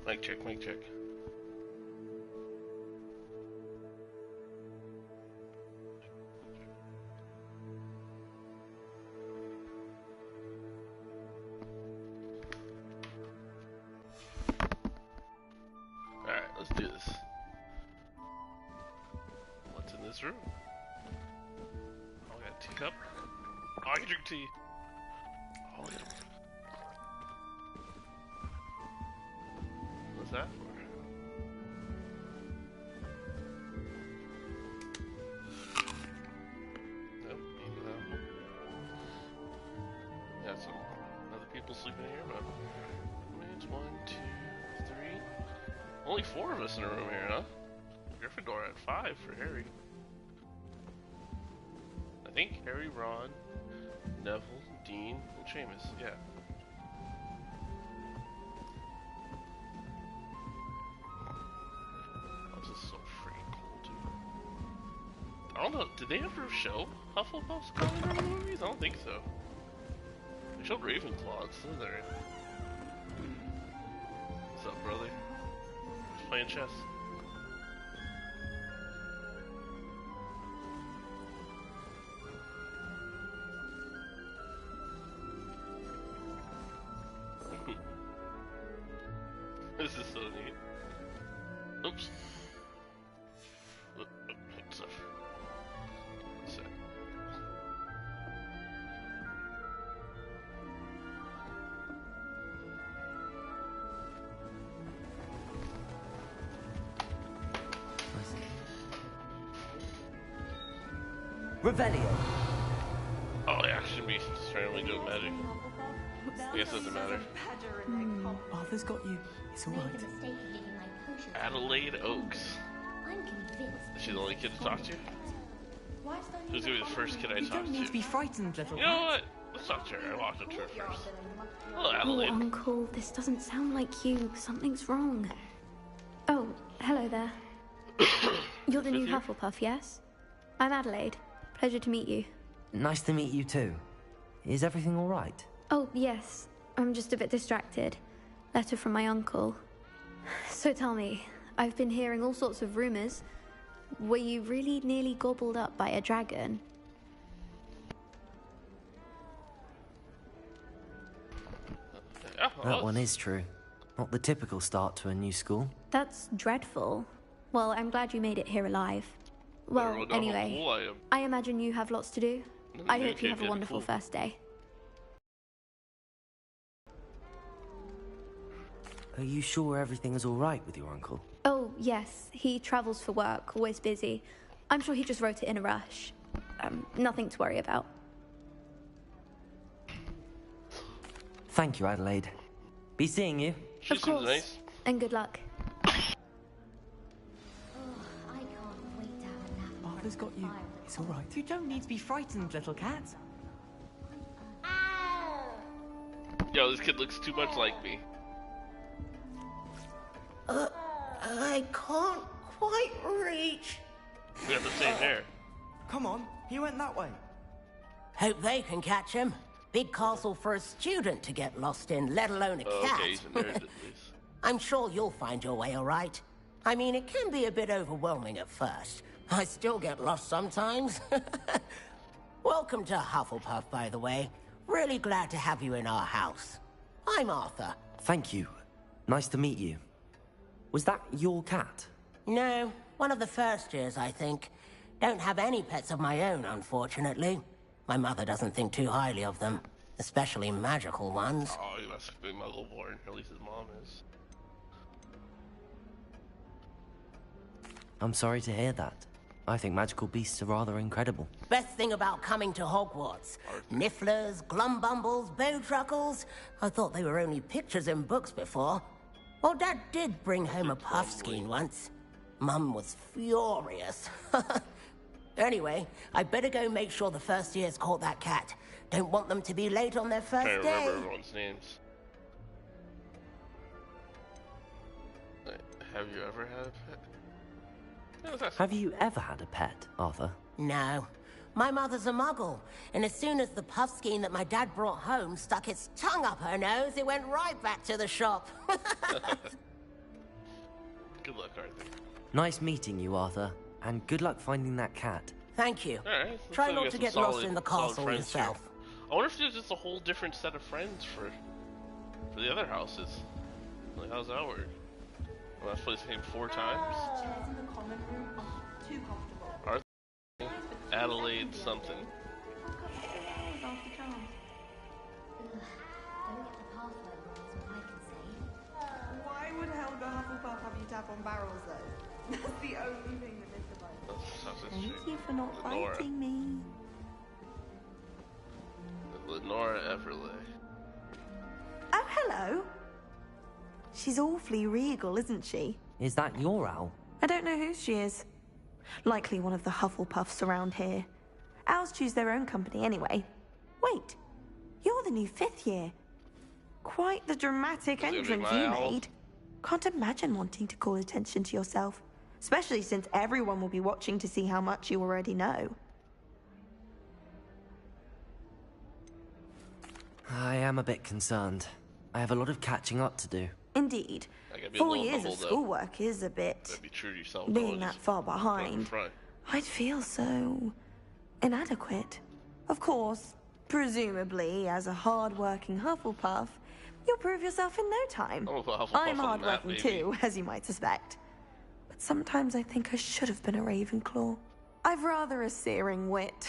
Mic check, mic check. Alright, let's do this. What's in this room? Oh, I got a teacup. Oh, I can drink tea. Oh, look at him. What's that for? Nope, even though. Yeah, some other people sleeping here, but it's 1, 2, 3. Only 4 of us in a room here, huh? Gryffindor at 5 for Harry. I think Harry, Ron, Neville, Dean, and Seamus. Yeah. This is so freaking cool, dude. I don't know. Did they ever show Hufflepuff's color in the movies? I don't think so. They showed Ravenclaw and Slytherin. What's up, brother? Just playing chess. This is so neat. Oops. Stuff. Set. Revelio. Oh yeah, I shouldn't be randomly doing magic. I guess it doesn't matter. Arthur's got you. It's alright. Adelaide Oaks. Is she the only kid to talk to? Who's gonna be the first kid I You talk don't need to to? be frightened, little You know what? Let's talk to her. I walked up to her first. Hello, Oh, Adelaide. Uncle, this doesn't sound like you. Something's wrong. Oh, hello there. You're the new Hufflepuff, yes? I'm Adelaide. Pleasure to meet you. Nice to meet you too. Is everything alright? Oh, yes. I'm just a bit distracted. Letter from my uncle. So tell me, I've been hearing all sorts of rumors. Were you really nearly gobbled up by a dragon? Yeah, That one is true. Not the typical start to a new school. That's dreadful. Well, I'm glad you made it here alive. Well, Everyone know how anyway, cool I am. I imagine you have lots to do. I hope you have a Cool. wonderful first day. Are you sure everything is alright with your uncle? Oh, yes. He travels for work, always busy. I'm sure he just wrote it in a rush. Nothing to worry about. Thank you, Adelaide. Be seeing you. She Of seems course. nice. And good luck. Arthur's got you. It's alright. You don't need to be frightened, little cat. Yo, this kid looks too much like me. I can't quite reach. We got the same hair. Come on, he went that way. Hope they can catch him. Big castle for a student to get lost in, let alone a Oh, cat. okay, he's a nerd at least. I'm sure you'll find your way all right. I mean, it can be a bit overwhelming at first. I still get lost sometimes. Welcome to Hufflepuff, by the way. Really glad to have you in our house. I'm Arthur. Thank you. Nice to meet you. Was that your cat? No, one of the first years, I think. Don't have any pets of my own, unfortunately. My mother doesn't think too highly of them, especially magical ones. Oh, he must be muggle-born. At least his mom is. I'm sorry to hear that. I think magical beasts are rather incredible. Best thing about coming to Hogwarts. Nifflers, glumbumbles, bowtruckles. I thought they were only pictures in books before. Well, Dad did bring home a puffskein once. Mum was furious. Anyway, I better go make sure the first years caught that cat. Don't want them to be late on their first Trying to day. remember everyone's names. Have you ever had a pet? No, that's Have you ever had a pet, Arthur? No. My mother's a muggle, and as soon as the puffskein that my dad brought home stuck its tongue up her nose, it went right back to the shop. Good luck, Arthur. Nice meeting you, Arthur. And good luck finding that cat. Thank you. Alright, Try not to get lost in the castle yourself. I wonder if there's just a whole different set of friends for the other houses. Like, how's that work? Well, that's played the game 4 times. Chairs in the common room are too comfortable. Arthur, Adelaide, something. Why would Helga Hufflepuff have you tap on barrels though? That's the only thing that mystifies me. Thank you for not Lenora. fighting me. Lenora Everley. Oh, hello. She's awfully regal, isn't she? Is that your owl? I don't know who she is. Likely one of the Hufflepuffs around here. Owls choose their own company anyway. Wait, you're the new 5th year. Quite the dramatic Is it entrance my you owl? made. Can't imagine wanting to call attention to yourself. Especially since everyone will be watching to see how much you already know. I am a bit concerned. I have a lot of catching up to do. Indeed. I gotta be 4 a little years of humble, though. schoolwork is a bit... Gotta be true to yourself. being don't that just far put up behind. front. I'd feel so... inadequate. Of course, presumably, as a hard-working Hufflepuff, you'll prove yourself in no time. I'm a Hufflepuff I'm on that, hard-working baby. too, as you might suspect. But sometimes I think I should have been a Ravenclaw. I've rather a searing wit.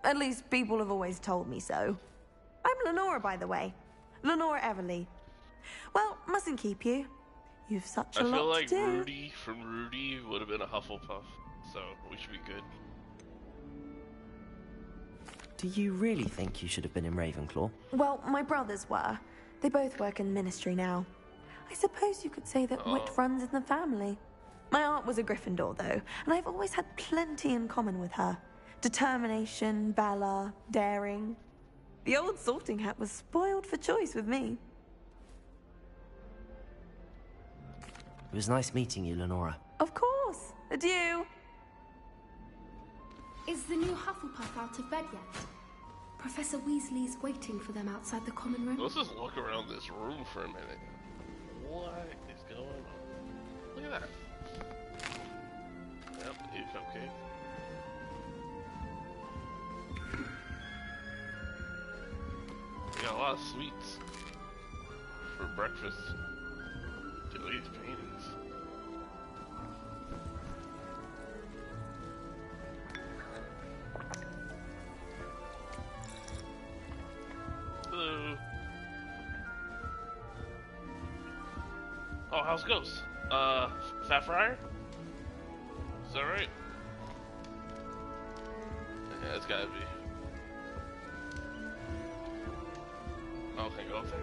At least people have always told me so. I'm Lenora, by the way. Lenora Everly. Well, mustn't keep you. You've such a I feel lot like to do. Rudy from Rudy would have been a Hufflepuff, so we should be good. Do you really think you should have been in Ravenclaw? Well, my brothers were. They both work in ministry now. I suppose you could say that wit runs in the family. My aunt was a Gryffindor, though, and I've always had plenty in common with her. Determination, valor, daring. The old sorting hat was spoiled for choice with me. It was nice meeting you, Lenora. Of course. Adieu. Is the new Hufflepuff out of bed yet? Professor Weasley's waiting for them outside the common room. Let's just look around this room for a minute. What is going on? Look at that. Yep, it's okay. We got a lot of sweets for breakfast. Dude, look at these paintings. Hello. Oh, how's Ghost? Fat Friar? Is that right? Yeah, it's gotta be. Oh, can I go up there?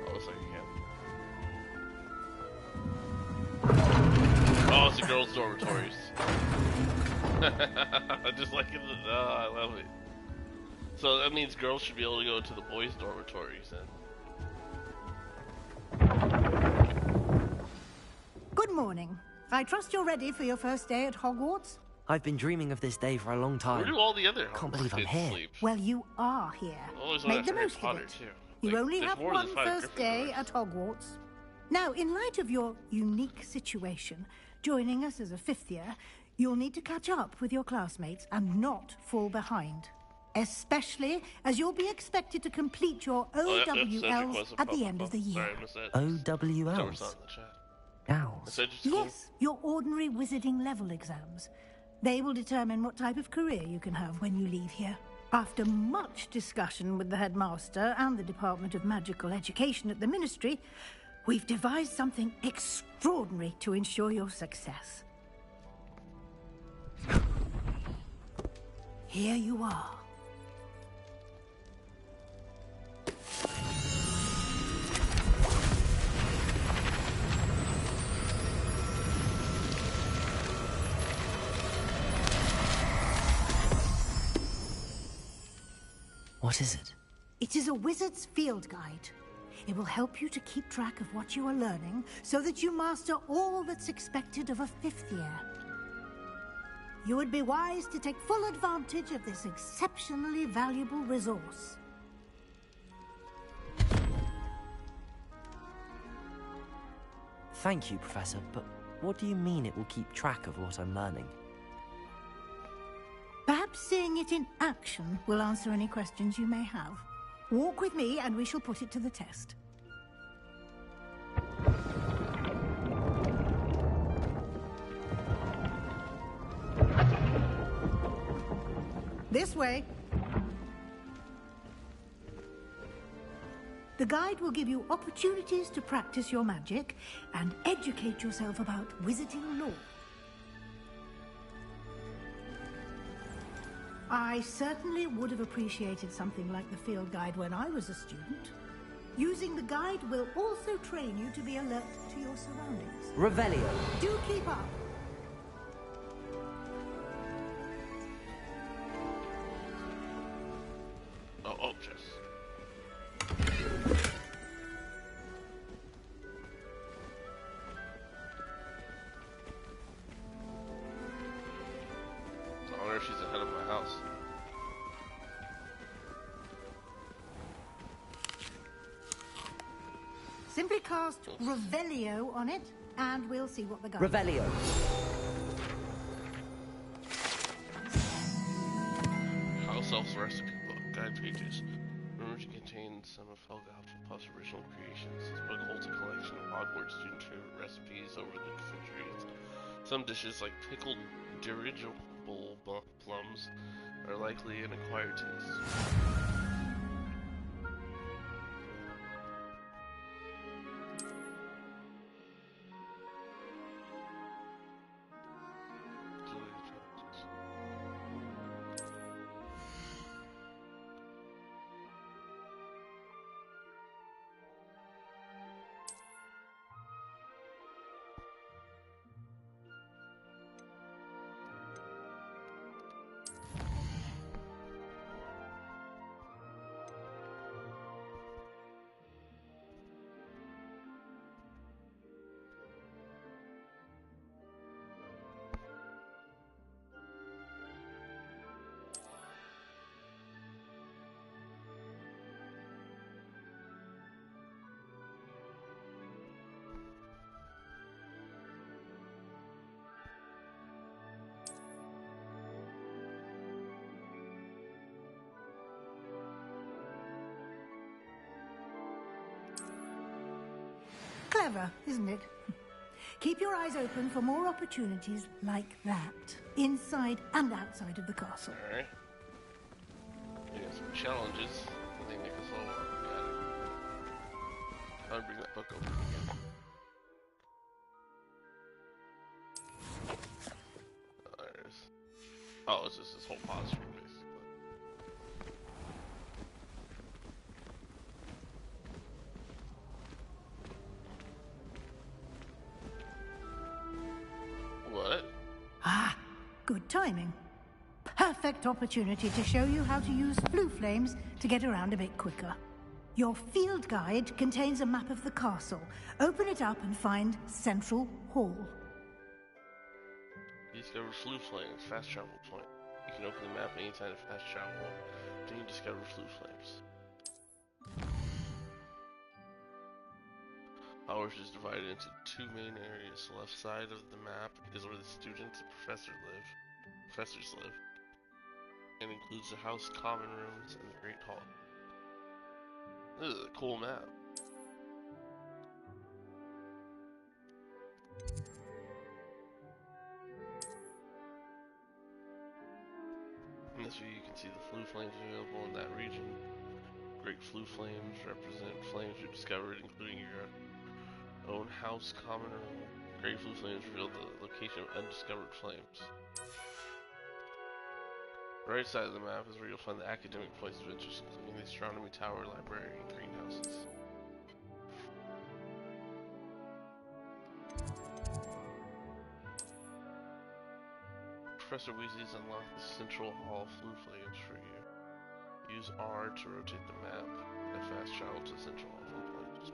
Oh, looks like you can. Oh, it's the girls' dormitories. Just like in the... Oh, I love it. So that means girls should be able to go to the boys' dormitories then. Good morning. I trust you're ready for your first day at Hogwarts? I've been dreaming of this day for a long Where time. do all the other Can't believe I'm kids here. sleep? Well, you are here. Always one Make after the Harry most of Potter, it. too. You Like, only there's have more than one 5 first day Gryffindors. at Hogwarts. Now, in light of your unique situation, joining us as a 5th year, you'll need to catch up with your classmates and not fall behind. Especially as you'll be expected to complete your Oh, yep, Cedric OWLs was a at the end of the Hufflepuff. year. Sorry, I missed that. Someone OWLs? saw it in the chat. Owls. Cedric's cool. Yes, your ordinary wizarding level exams. They will determine what type of career you can have when you leave here. After much discussion with the headmaster and the Department of Magical Education at the Ministry, we've devised something extraordinary to ensure your success. Here you are. What is it? It is a wizard's field guide. It will help you to keep track of what you are learning so that you master all that's expected of a 5th year. You would be wise to take full advantage of this exceptionally valuable resource. Thank you, Professor, but What do you mean it will keep track of what I'm learning? Perhaps seeing it in action will answer any questions you may have. Walk with me and we shall put it to the test. This way. The guide will give you opportunities to practice your magic and educate yourself about wizarding lore. I certainly would have appreciated something like the field guide when I was a student. Using the guide will also train you to be alert to your surroundings. Revelio. Do keep up. Oh, Jess. I wonder if she's ahead of my house. Simply cast Revelio on it, and we'll see what the guide Revelio. House Elf's Recipe Book. Guide pages. Remember to contain some of Helga Hufflepuff's original creations. This book holds a collection of Hogwarts student favorite recipes over the centuries. Some dishes, like pickled dirigible plums, are likely an acquired taste. Clever, isn't it? Keep your eyes open for more opportunities like that, inside and outside of the castle. Alright. We got some challenges. I think make us all got it. I'll bring that book over again. Oh, there it is. Oh, it's just this whole pause screen, basically. What? Ah, good timing. Perfect opportunity to show you how to use blue flames to get around a bit quicker. Your field guide contains a map of the castle. Open it up and find Central Hall. You discover Flue Flames, fast travel point. You can open the map anytime to fast travel. Then you discover Flue Flames. Hogwarts is divided into two main areas. The left side of the map is where the students and professors live, and includes the house common rooms and the Great Hall. This is a cool map. In this view, you can see the Flue Flames available in that region. Great Flue Flames represent flames you discovered, including your own house common room. Great Flue Flames reveal the location of undiscovered flames. The right side of the map is where you'll find the academic points of interest, including the astronomy tower, library, and greenhouses. Professor Weasley's unlocked the Central Hall Flue Flames for you. Use R to rotate the map and fast travel to Central Hall Flue Flames.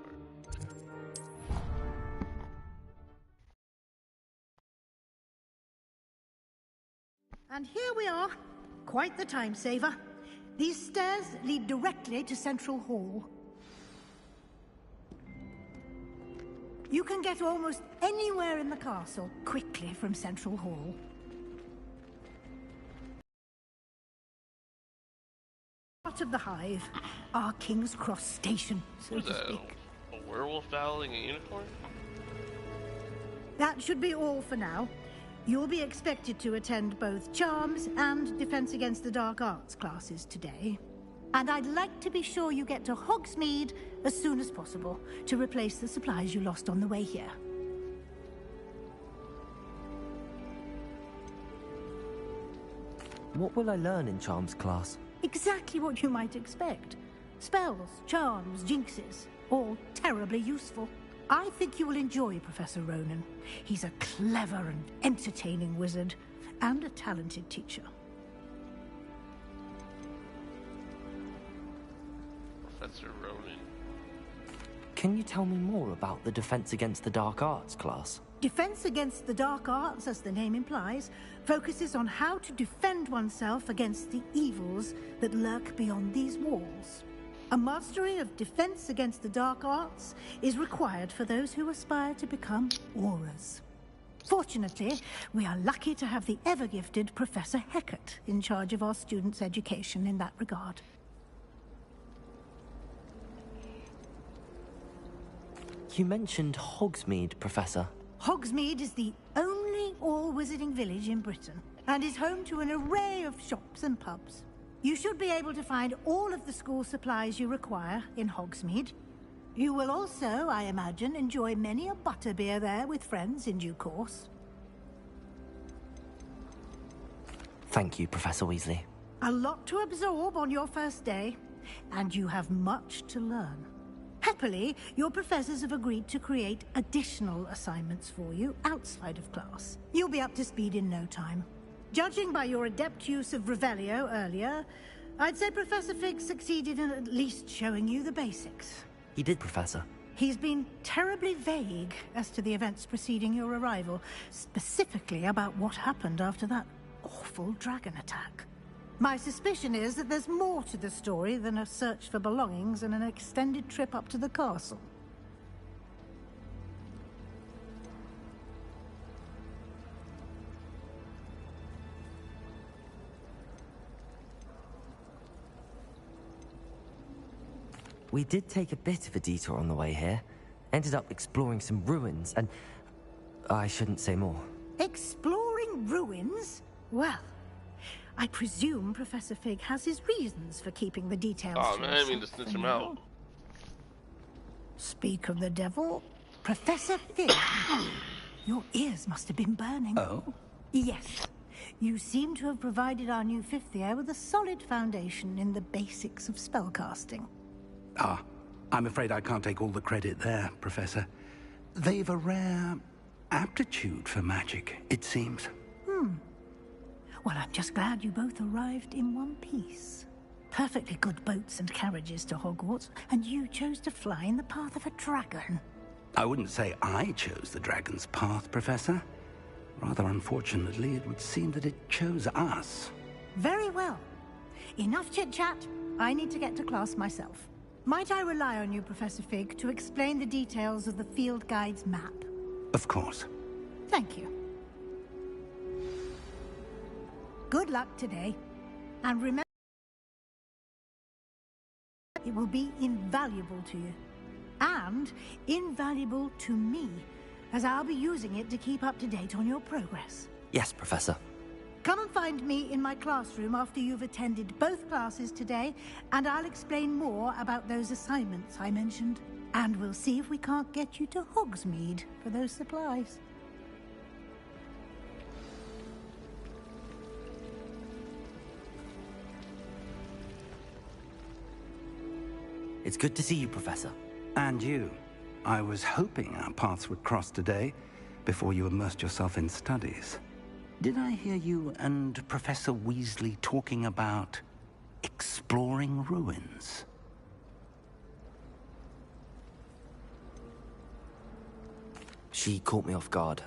And here we are. Quite the time saver. These stairs lead directly to Central Hall. You can get almost anywhere in the castle quickly from Central Hall. Part of the Hive, our King's Cross station, so What to is that? speak. A werewolf battling a unicorn? That should be all for now. You'll be expected to attend both Charms and Defense Against the Dark Arts classes today. And I'd like to be sure you get to Hogsmeade as soon as possible to replace the supplies you lost on the way here. What will I learn in Charms class? Exactly what you might expect. Spells, charms, jinxes, all terribly useful. I think you will enjoy Professor Ronan. He's a clever and entertaining wizard, and a talented teacher. Professor Ronan. Can you tell me more about the Defense Against the Dark Arts class? Defense Against the Dark Arts, as the name implies, focuses on how to defend oneself against the evils that lurk beyond these walls. A mastery of Defense Against the Dark Arts is required for those who aspire to become Aurors. Fortunately, we are lucky to have the ever-gifted Professor Hecat in charge of our students' education in that regard. You mentioned Hogsmeade, Professor. Hogsmeade is the only all-wizarding village in Britain, and is home to an array of shops and pubs. You should be able to find all of the school supplies you require in Hogsmeade. You will also, I imagine, enjoy many a butterbeer there with friends in due course. Thank you, Professor Weasley. A lot to absorb on your first day, and you have much to learn. Happily, your professors have agreed to create additional assignments for you outside of class. You'll be up to speed in no time. Judging by your adept use of Revelio earlier, I'd say Professor Fig succeeded in at least showing you the basics. He did, Professor. He's been terribly vague as to the events preceding your arrival, specifically about what happened after that awful dragon attack. My suspicion is that there's more to the story than a search for belongings and an extended trip up to the castle. We did take a bit of a detour on the way here. Ended up exploring some ruins, and I shouldn't say more. Exploring ruins? Well, I presume Professor Fig has his reasons for keeping the details Oh to man, I didn't mean to himself snitch for him now. out. Speak of the devil, Professor Fig. Your ears must have been burning. Oh? Yes. You seem to have provided our new fifth year with a solid foundation in the basics of spellcasting. Ah, I'm afraid I can't take all the credit there, Professor. They've a rare aptitude for magic, it seems. Well, I'm just glad you both arrived in one piece. Perfectly good boats and carriages to Hogwarts, and you chose to fly in the path of a dragon. I wouldn't say I chose the dragon's path, Professor. Rather unfortunately, it would seem that it chose us. Very well. Enough chit-chat. I need to get to class myself. Might I rely on you, Professor Fig, to explain the details of the field guide's map? Of course. Thank you. Good luck today, and remember, it will be invaluable to you, and invaluable to me, as I'll be using it to keep up to date on your progress. Yes, Professor. Come and find me in my classroom after you've attended both classes today, and I'll explain more about those assignments I mentioned. And we'll see if we can't get you to Hogsmeade for those supplies. It's good to see you, Professor. And you. I was hoping our paths would cross today, before you immersed yourself in studies. Did I hear you and Professor Weasley talking about exploring ruins? She caught me off guard.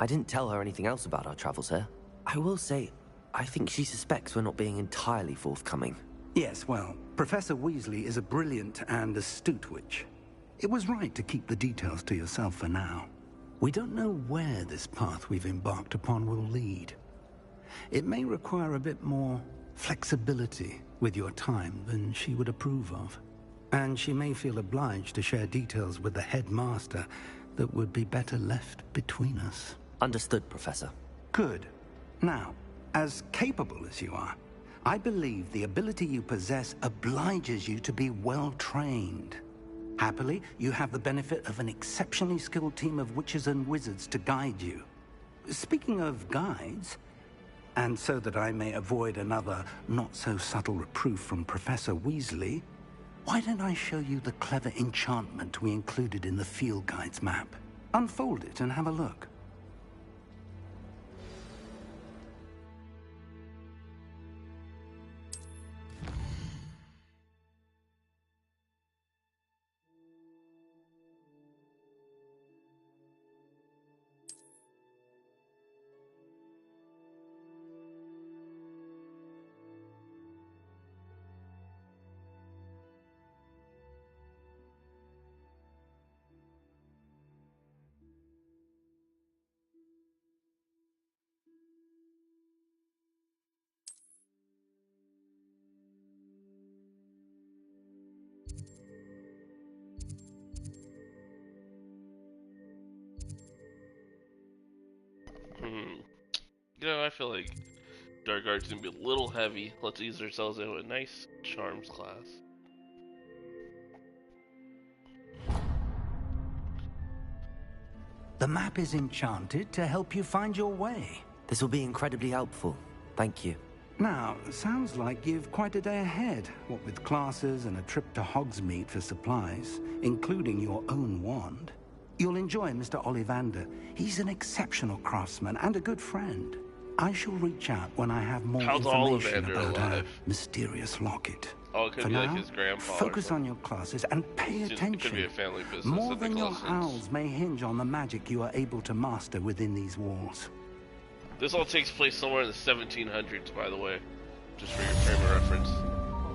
I didn't tell her anything else about our travels here. I will say, I think she suspects we're not being entirely forthcoming. Yes, well, Professor Weasley is a brilliant and astute witch. It was right to keep the details to yourself for now. We don't know where this path we've embarked upon will lead. It may require a bit more flexibility with your time than she would approve of. And she may feel obliged to share details with the headmaster that would be better left between us. Understood, Professor. Good. Now, as capable as you are, I believe the ability you possess obliges you to be well trained. Happily, you have the benefit of an exceptionally skilled team of witches and wizards to guide you. Speaking of guides, and so that I may avoid another not-so-subtle reproof from Professor Weasley, why don't I show you the clever enchantment we included in the field guide's map? Unfold it and have a look. You know, I feel like Dark Art's gonna be a little heavy. Let's ease ourselves into a nice charms class. The map is enchanted to help you find your way. This will be incredibly helpful. Thank you. Now, sounds like you've quite a day ahead, what with classes and a trip to Hogsmeade for supplies, including your own wand. You'll enjoy Mr. Ollivander. He's an exceptional craftsman and a good friend. I shall reach out when I have more information about our mysterious locket. Oh, it could For be now, like his grandpa. focus on your classes and pay attention. It could be a family business. More than your owls may hinge on the magic you are able to master within these walls. This all takes place somewhere in the 1700s, by the way. Just for your frame of reference.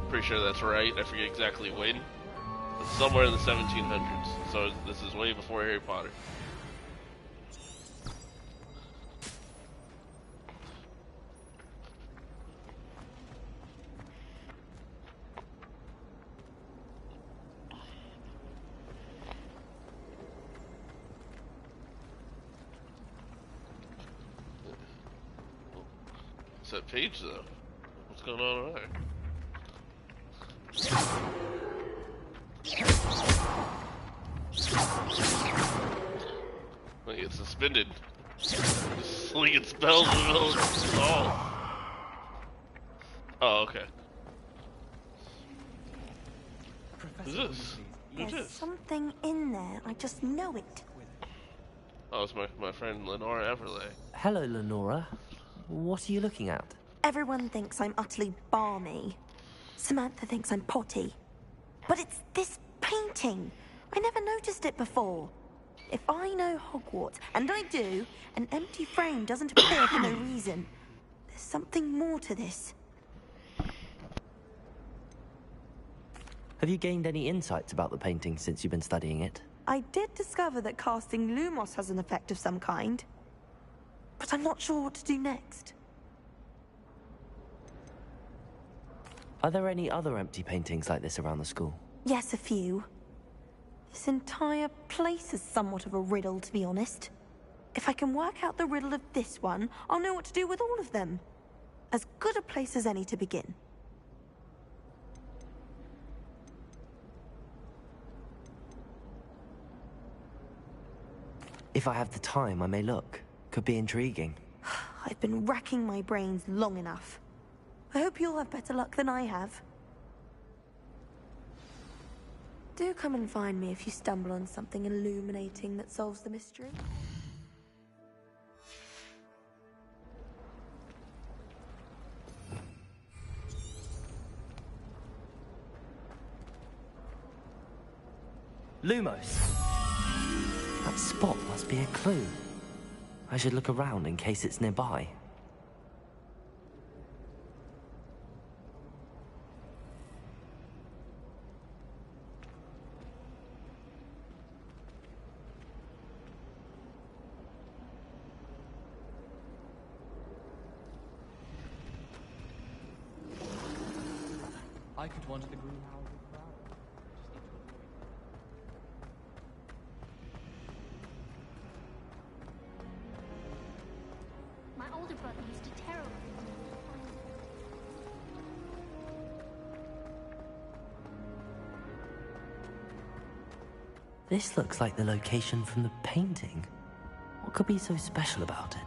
Pretty sure that's right. I forget exactly when. But somewhere in the 1700s. So this is way before Harry Potter. What's that page, though? What's going on over there? When you get suspended. Just slinging spells in the middle of the stall. Oh, okay. Who's this? Who's There's this? something in there. I just know it. Oh, it's my friend Lenora Everley. Hello, Lenora. What are you looking at? Everyone thinks I'm utterly balmy. Samantha thinks I'm potty. But it's this painting. I never noticed it before. If I know Hogwarts, and I do, an empty frame doesn't appear for no reason. There's something more to this. Have you gained any insights about the painting since you've been studying it? I did discover that casting Lumos has an effect of some kind. But I'm not sure what to do next. Are there any other empty paintings like this around the school? Yes, a few. This entire place is somewhat of a riddle, to be honest. If I can work out the riddle of this one, I'll know what to do with all of them. As good a place as any to begin. If I have the time, I may look. Could be intriguing. I've been racking my brains long enough. I hope you'll have better luck than I have. Do come and find me if you stumble on something illuminating that solves the mystery. Lumos! That spot must be a clue. I should look around in case it's nearby. I could wander the greenhouse. My older brother used to terrorize me. This looks like the location from the painting. What could be so special about it?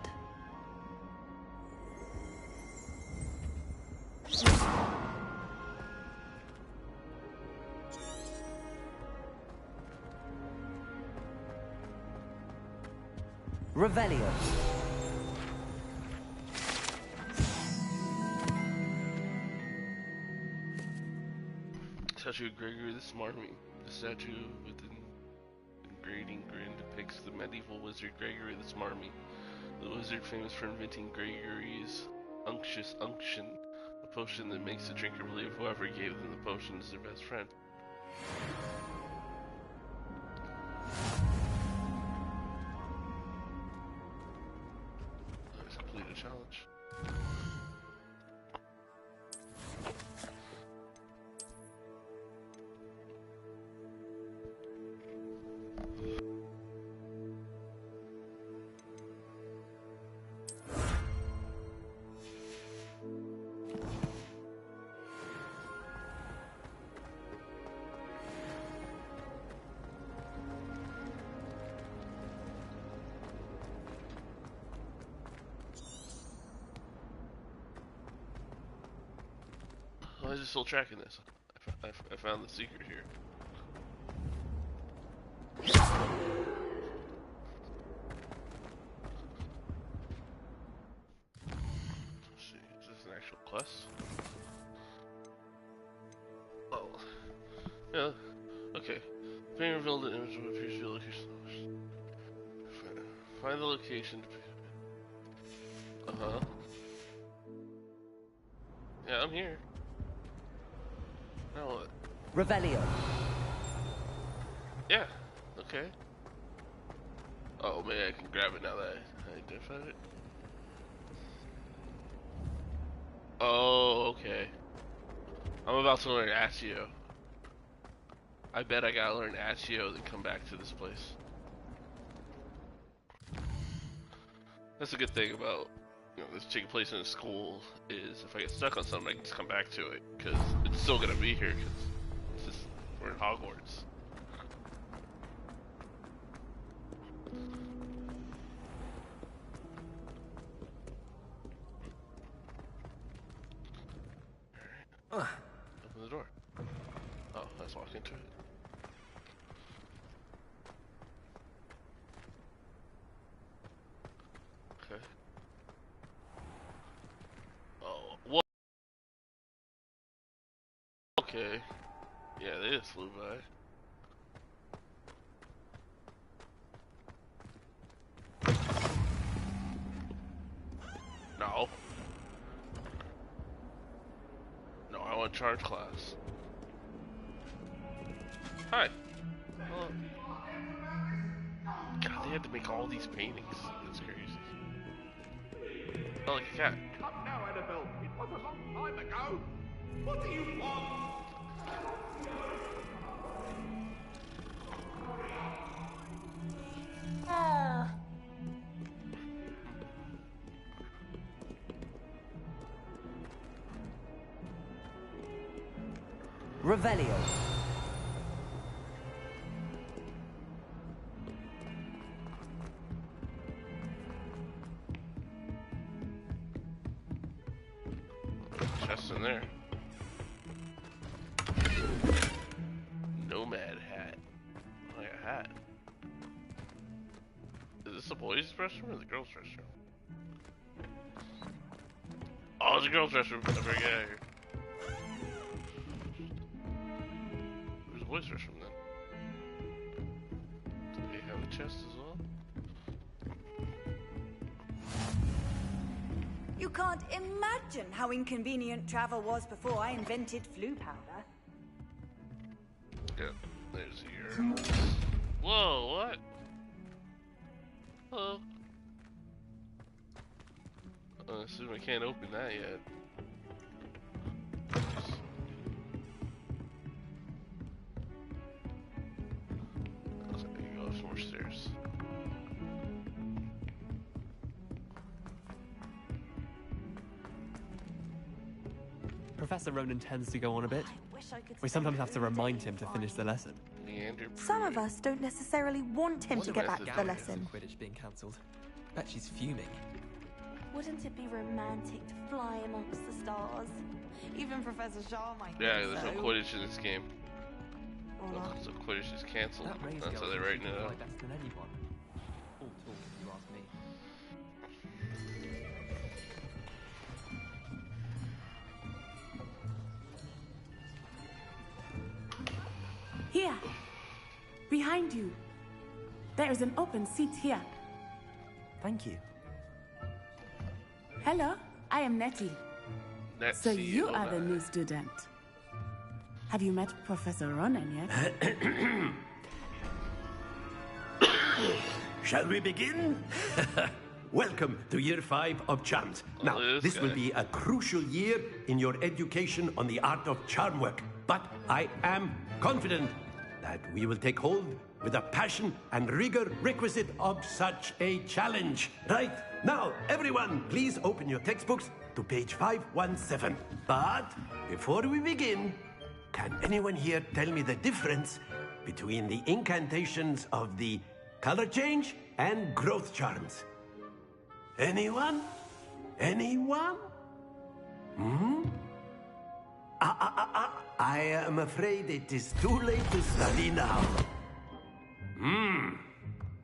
Revelio. Statue of Gregory the Smarmy. The statue with an engraving grin depicts the medieval wizard Gregory the Smarmy. The wizard famous for inventing Gregory's unctuous unction, a potion that makes the drinker believe whoever gave them the potion is their best friend. Let's complete a challenge. Why is it still tracking this? I found the secret here. Let's see, is this an actual quest? Oh. Yeah, okay. Being revealed an image of what appears to be a location. Find the location. Uh-huh. Yeah, I'm here. Now what? Revelio. Yeah, okay. Oh, maybe I can grab it now that I identified it. Oh, okay. I'm about to learn Accio. I bet I gotta learn Accio then come back to this place. That's a good thing about, you know, this taking place in a school is if I get stuck on something I can just come back to it because it's still gonna be here because it's just, we're in Hogwarts. Alright. Open the door. Oh, let's walk into it. Okay. Oh, what? Okay. Yeah, they just flew by. No. No, I want charge class. Hi. Hello. God, they had to make all these paintings. That's crazy. Oh, like a cat. Come now, Annabelle. It was a long time ago. What do you want? Revelio. Chest in there. Nomad hat. Like a hat. Is this the boys' restroom or the girls' restroom? Oh, it's the girls' restroom. I better get out of here. Where's the boys' restroom then? Do they have a chest as well? You can't imagine how inconvenient travel was before I invented flu powder. Yep, there's your... Whoa, what? Hello. I assume I can't open that yet. there's more stairs. Professor Ronan tends to go on a bit. We sometimes have to remind him to finish the lesson. Some of us don't necessarily want him to get back to the lesson. Quidditch being cancelled. Bet she's fuming. Wouldn't it be romantic to fly amongst the stars? Even Professor Shaw might. Yeah, think there's so. no Quidditch in this game. Or not. So Quidditch is cancelled. That raised That's how girl they're writing it fly up. better than anyone. All talk, if you ask me. Here, behind you. There is an open seat here. Thank you. Hello, I am Nettie. So you are the new student. Have you met Professor Ronan yet? Shall we begin? Welcome to Year 5 of Charms. Now, this will be a crucial year in your education on the art of charm work. But I am confident that we will take hold with the passion and rigor requisite of such a challenge. Right, now, everyone, please open your textbooks to page 517. But before we begin, can anyone here tell me the difference between the incantations of the color change and growth charms? Anyone? Anyone? I am afraid it is too late to study now.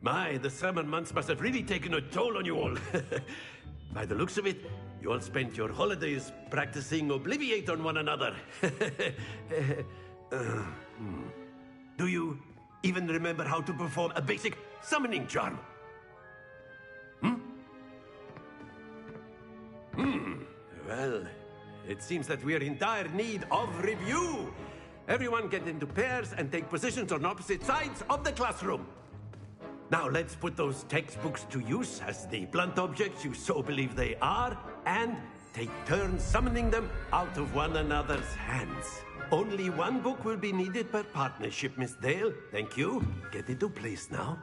My, the summer months must have really taken a toll on you all. By the looks of it, you all spent your holidays practicing Obliviate on one another. Do you even remember how to perform a basic summoning charm? Well, it seems that we are in dire need of review. Everyone get into pairs and take positions on opposite sides of the classroom. Now let's put those textbooks to use as the blunt objects you so believe they are, and take turns summoning them out of one another's hands. Only one book will be needed per partnership, Miss Dale. Thank you. Get into place now.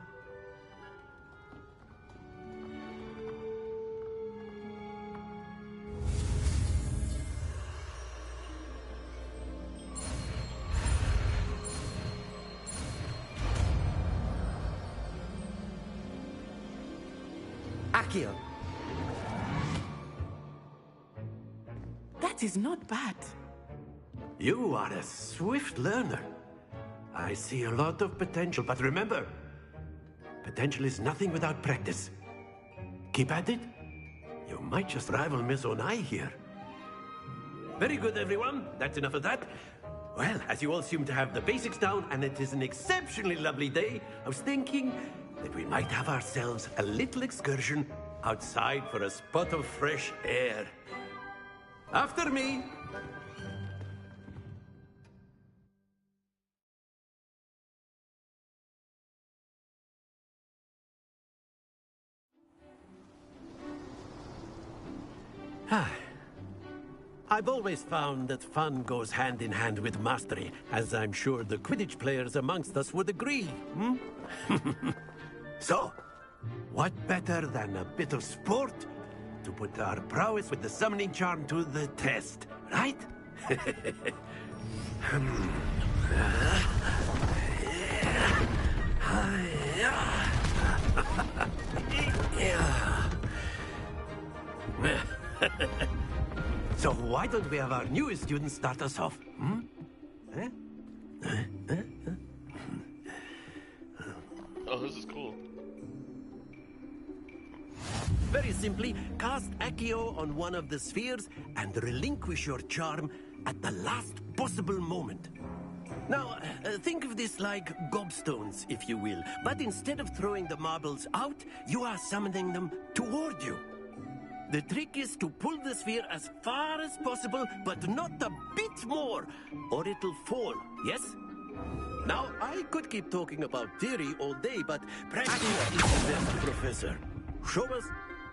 Accio. That is not bad. You are a swift learner. I see a lot of potential, but remember, potential is nothing without practice. Keep at it. You might just rival Miss Onai here. Very good, everyone. That's enough of that. Well, as you all seem to have the basics down, and it is an exceptionally lovely day, I was thinking that we might have ourselves a little excursion outside for a spot of fresh air. After me. I've always found that fun goes hand in hand with mastery, as I'm sure the Quidditch players amongst us would agree. So, what better than a bit of sport to put our prowess with the summoning charm to the test, right? So why don't we have our newest student start us off? Oh, this is cool. Very simply, cast Accio on one of the spheres and relinquish your charm at the last possible moment. Now, think of this like gobstones, if you will. But instead of throwing the marbles out, you are summoning them toward you. The trick is to pull the sphere as far as possible, but not a bit more, or it'll fall, yes? Now, I could keep talking about theory all day, but practice is the best, Professor. Show us.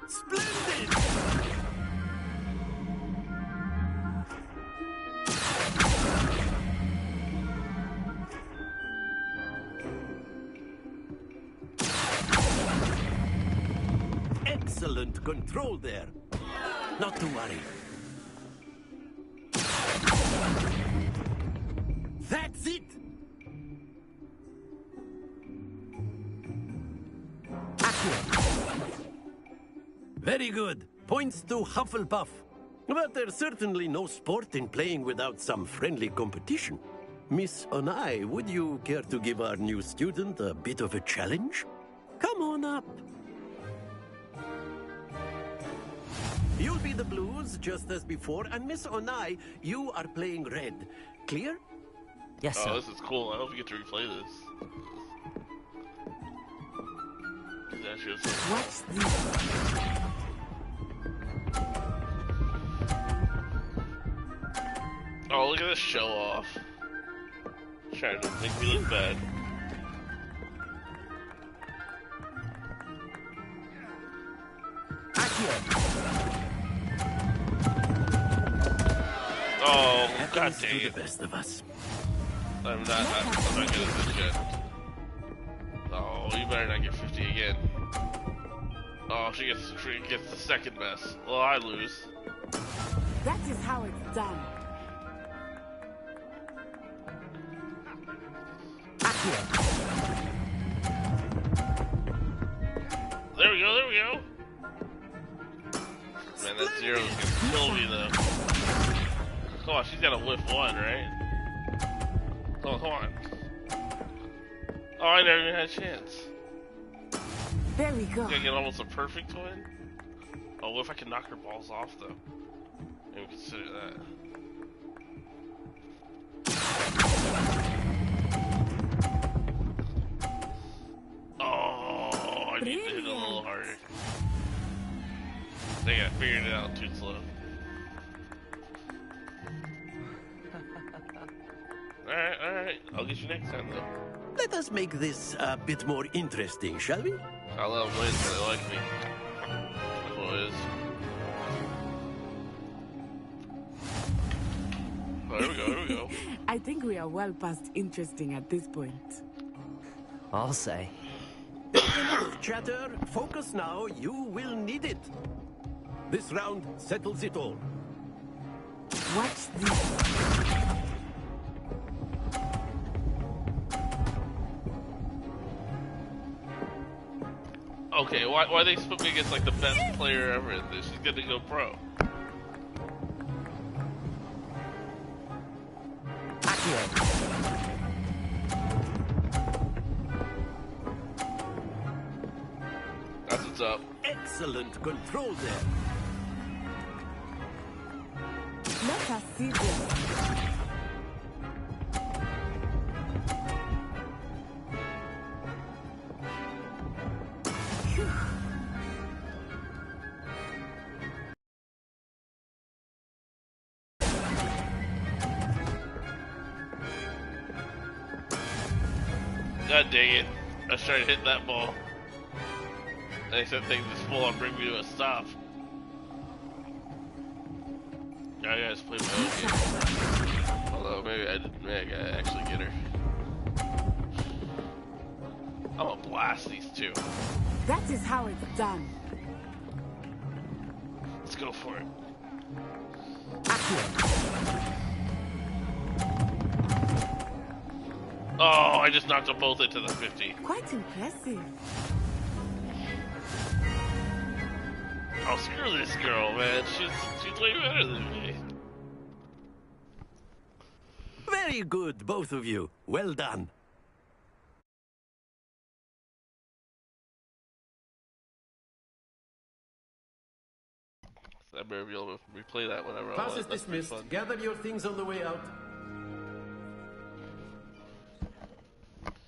Splendid! Excellent control there. Not to worry. That's it! Very good. Points to Hufflepuff. But there's certainly no sport in playing without some friendly competition. Miss Onai, would you care to give our new student a bit of a challenge? Come on up. You'll be the blues, just as before, and Miss Onai, you are playing red. Clear? Yes, sir. Oh, this is cool. I hope you get to replay this. What's this? Oh, look at this show off. Trying to make me look bad. Oh, god dang it. The best of us. I'm not good at this yet. Oh, you better not get 50 again. Oh, she gets the second mess. Well, I lose. That is how it's done. There we go, there we go. Man, that zero's gonna kill me though. Come on, she's gotta whiff one, right? Come on. Oh, I never even had a chance. There we go. Gonna get almost a perfect win? Oh, what if I can knock her balls off though? Maybe consider that. Oh, I need to hit a little harder. Dang, I figured it out too slow. Alright. I'll get you next time though. Let us make this a bit more interesting, shall we? I love wins, but they like me. That's what it is. Oh, here we go. I think we are well past interesting at this point. I'll say. Enough chatter. Focus now. You will need it. This round settles it all. Watch this. Okay, why they put me against like the best player ever in this? She's gonna go pro. That's what's up. Excellent control there. Let us see this. God dang it. I was trying to hit that ball. And I said things this full on bring me to a stop. I gotta play my own game. Although maybe I gotta actually get her. I'm gonna blast these two. That is how it's done. Let's go for it. Oh, I just knocked them both into the 50. Quite impressive. Oh, screw this girl, man. She's way better than me. Very good, both of you. Well done. I better be able to replay that whenever I Class want. is dismissed. Gather your things on the way out.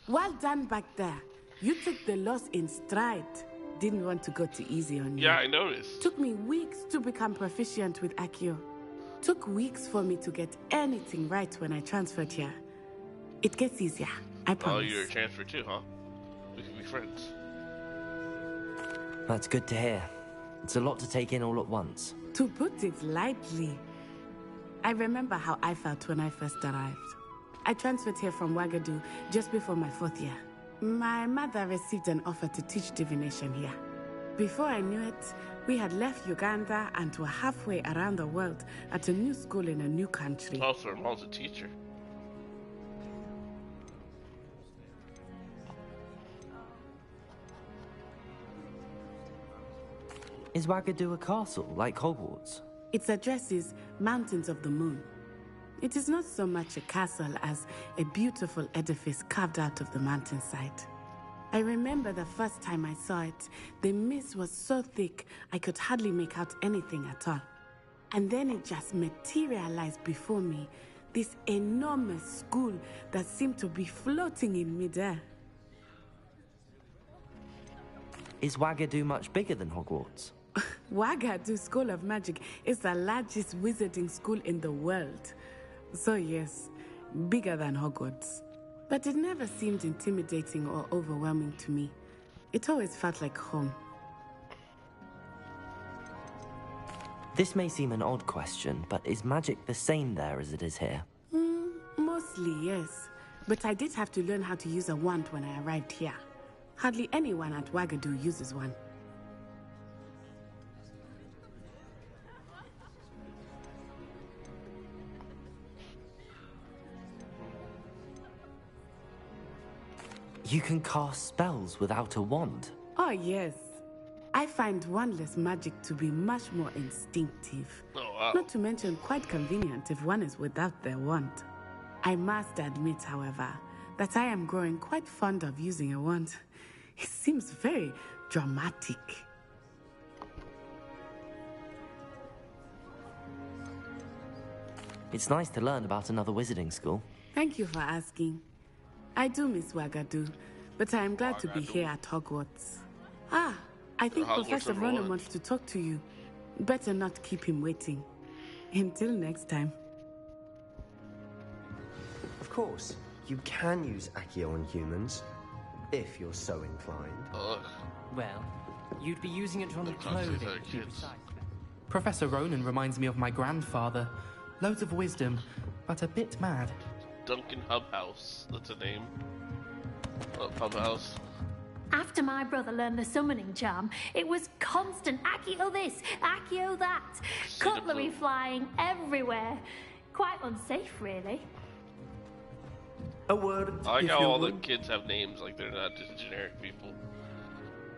Well done back there. You took the loss in stride. Didn't want to go too easy on you. Yeah, I noticed. Took me weeks to become proficient with Accio. Took weeks for me to get anything right when I transferred here. It gets easier, I promise. Oh, you're transferred too, huh? We can be friends. That's good to hear. It's a lot to take in all at once. To put it lightly, I remember how I felt when I first arrived. I transferred here from Wagadu just before my 4th year. My mother received an offer to teach divination here. Before I knew it, we had left Uganda and were halfway around the world at a new school in a new country. Oh, so her mom's a teacher. Is Wagadu a castle, like Hogwarts? Its address is Mountains of the Moon. It is not so much a castle as a beautiful edifice carved out of the mountainside. I remember the first time I saw it, the mist was so thick I could hardly make out anything at all. And then it just materialized before me, this enormous school that seemed to be floating in midair. Is Wagadu much bigger than Hogwarts? Wagadu School of Magic is the largest wizarding school in the world. So yes, bigger than Hogwarts. But it never seemed intimidating or overwhelming to me. It always felt like home. This may seem an odd question, but is magic the same there as it is here? Mostly, yes. But I did have to learn how to use a wand when I arrived here. Hardly anyone at Wagadu uses one. You can cast spells without a wand? Oh, yes. I find wandless magic to be much more instinctive. Oh, wow. Not to mention quite convenient if one is without their wand. I must admit, however, that I am growing quite fond of using a wand. It seems very dramatic. It's nice to learn about another wizarding school. Thank you for asking. I do miss Wagadu, but I am glad to be here at Hogwarts. Ah, I think Professor Ronan wants to talk to you. Better not keep him waiting. Until next time. Of course, you can use Accio on humans, if you're so inclined. Ugh. Well, you'd be using it on the clothing. Professor Ronan reminds me of my grandfather. Loads of wisdom, but a bit mad. Duncan Hubhouse, that's a name. Hubhouse. After my brother learned the summoning charm, it was constant Accio this, Accio that. Cutlery flying everywhere. Quite unsafe, really. A word. I like how all the kids have names, like they're not just generic people.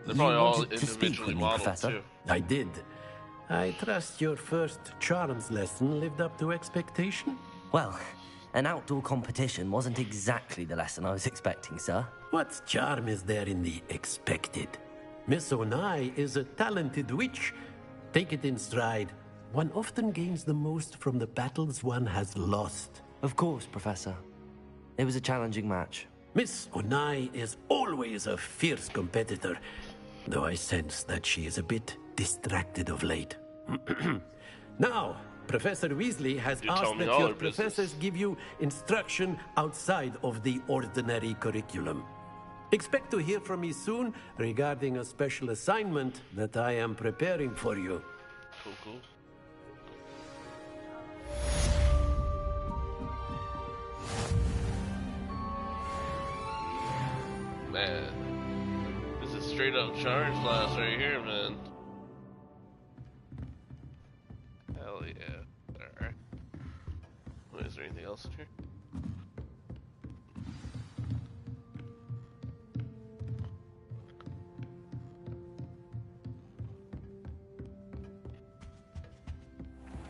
They're probably all individually modeled, too. I did. I trust your first charms lesson lived up to expectation? Well, an outdoor competition wasn't exactly the lesson I was expecting, sir. What charm is there in the expected? Miss Onai is a talented witch. Take it in stride. One often gains the most from the battles one has lost. Of course, Professor. It was a challenging match. Miss Onai is always a fierce competitor, though I sense that she is a bit distracted of late. Now, Professor Weasley has asked that your professors give you instruction outside of the ordinary curriculum. Expect to hear from me soon regarding a special assignment that I am preparing for you. Cool, cool. Man, this is straight up charge class right here, man. Hell yeah. Alright. Wait, is there anything else in here?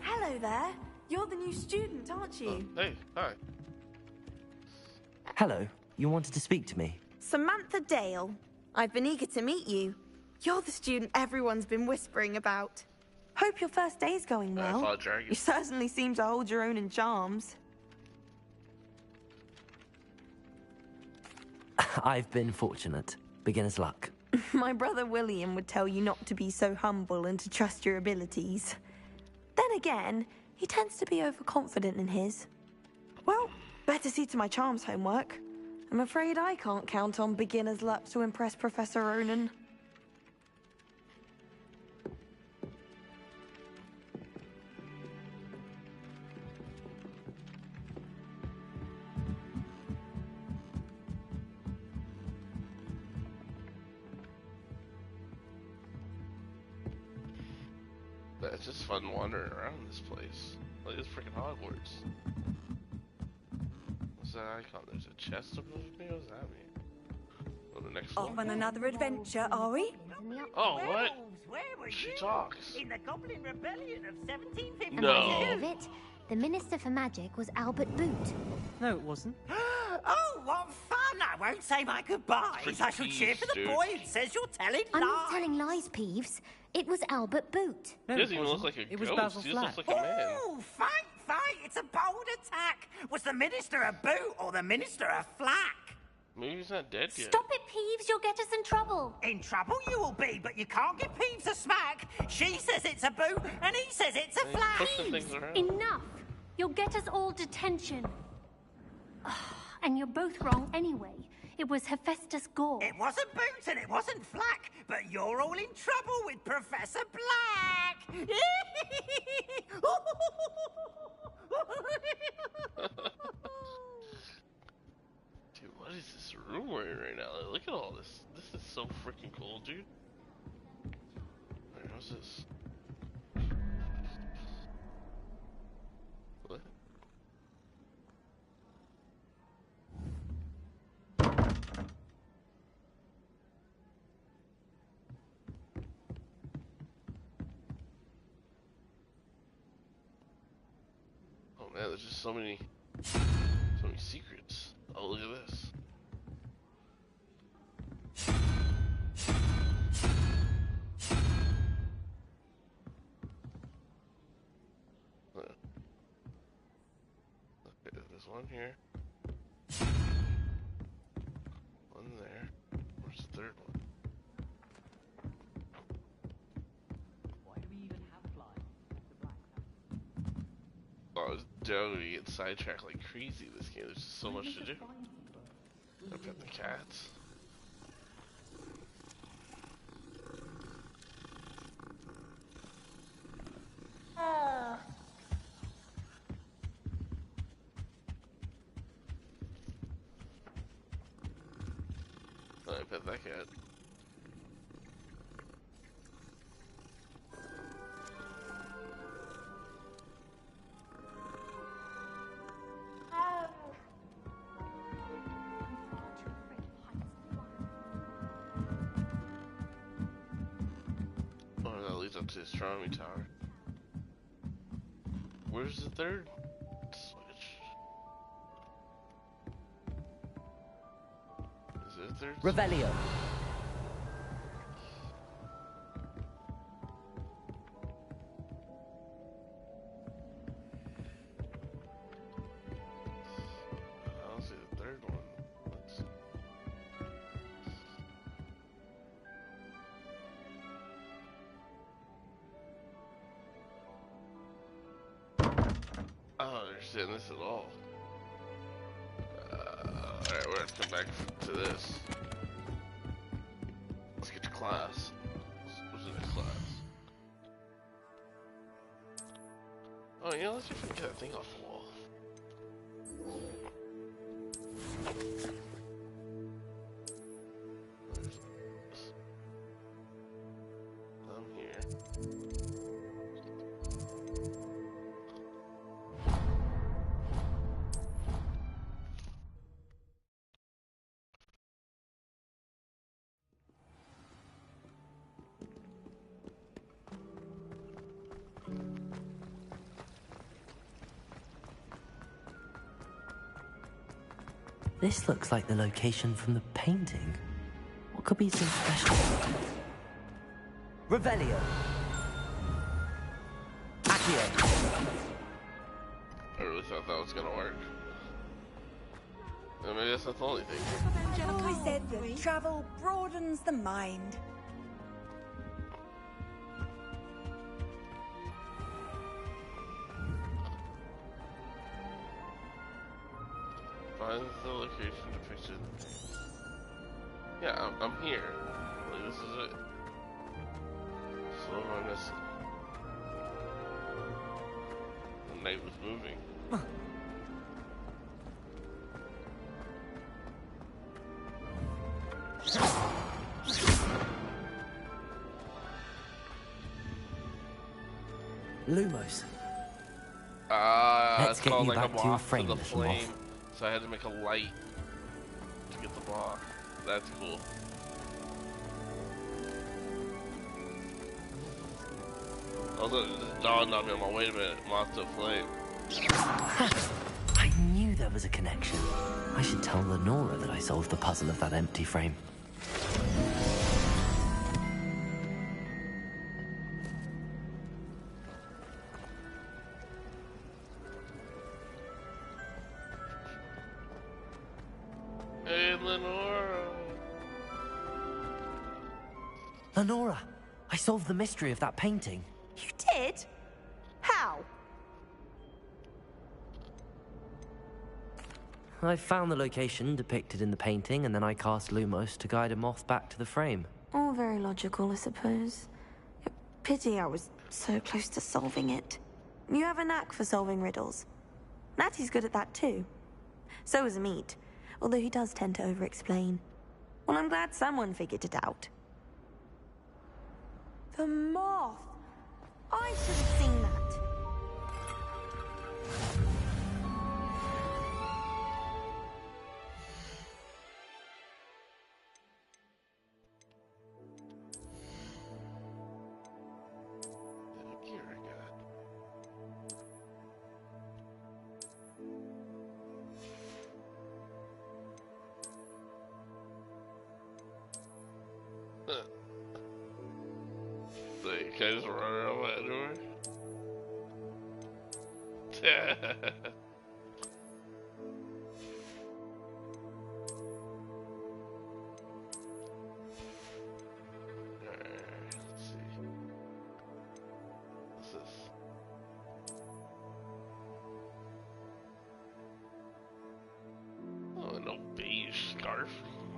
Hello there. You're the new student, aren't you? Hey, hi. Hello. You wanted to speak to me? Samantha Dale. I've been eager to meet you. You're the student everyone's been whispering about. Hope your first day's going well. You certainly seem to hold your own in charms. I've been fortunate. Beginner's luck. My brother William would tell you not to be so humble and to trust your abilities. Then again, he tends to be overconfident in his. Well, better see to my charms homework. I'm afraid I can't count on beginner's luck to impress Professor Ronan. it's just fun wandering around this place. Like, it's freaking Hogwarts. What's that icon? There's a chest above me? What does that mean? Oh, the next Off one? on another adventure, are we? Oh, what? Where were She you? talks. In the Goblin Rebellion of 1750. No. It. The Minister for Magic was Albert Boot. No, it wasn't. Oh, what fun! I won't say my goodbyes. I shall cheer for the boy who says you're telling lies. I'm not telling lies, Peeves. It was Albert Boot. He doesn't even look like a ghost. He just looks like a man. Oh, fight! It's a bold attack. Was the Minister a boot or the Minister a flack? Maybe he's not dead yet. Stop it, Peeves. You'll get us in trouble. In trouble you will be, but you can't give Peeves a smack. She says it's a boot, and he says it's a flack. Peeves, enough. You'll get us all detention. And you're both wrong anyway. It was Hephaestus Gore. It wasn't boot and it wasn't flack, but you're all in trouble with Professor Black. Dude, what is this room we're in right now? Like, look at all this. This is so freaking cool, dude. Wait, what's this? What? Oh man, there's just so many secrets. Oh, look at this. Okay, there's one here. One there. Where's the third one? Why do we even have flies? Oh, I was down to get sidetracked like crazy this game. There's just so much to do. I pet the cats. I pet that cat. Oh, that leads up to the astronomy tower. Where's the third switch? Is there a third switch? Revelio. I don't see the third one. Let's see. I don't understand this at all. Alright, we're gonna come back to this. Let's get to class. What's the next class? Oh, you know, let's see if we can get that thing off the wall. I'm here. This looks like the location from the painting. What could be so special? Revelio. Accio. I really thought that was gonna work. And maybe that's not the only thing. I've always said that travel broadens the mind. Find the location depicted in the painting. Yeah, I'm here. Like, this is it. So what am I missing? The night was moving. Lumos. It's Let's get called you like back a to your moth frame, to the little flame. moth. So I had to make a light to get the moth. That's cool. Also, it just dawned on me, I'm like, wait a minute, moth to flame. I knew there was a connection. I should tell Lenora that I solved the puzzle of that empty frame. Hey, Lenora. Lenora, I solved the mystery of that painting. You did? How? I found the location depicted in the painting, and then I cast Lumos to guide a moth back to the frame. All very logical, I suppose. Pity I was so close to solving it. You have a knack for solving riddles. Natty's good at that too. So is Amit, although he does tend to over-explain. Well, I'm glad someone figured it out. The moth! I should have seen that. Can I just run around my door? Alright, let's see. What's this? Oh, no beige scarf.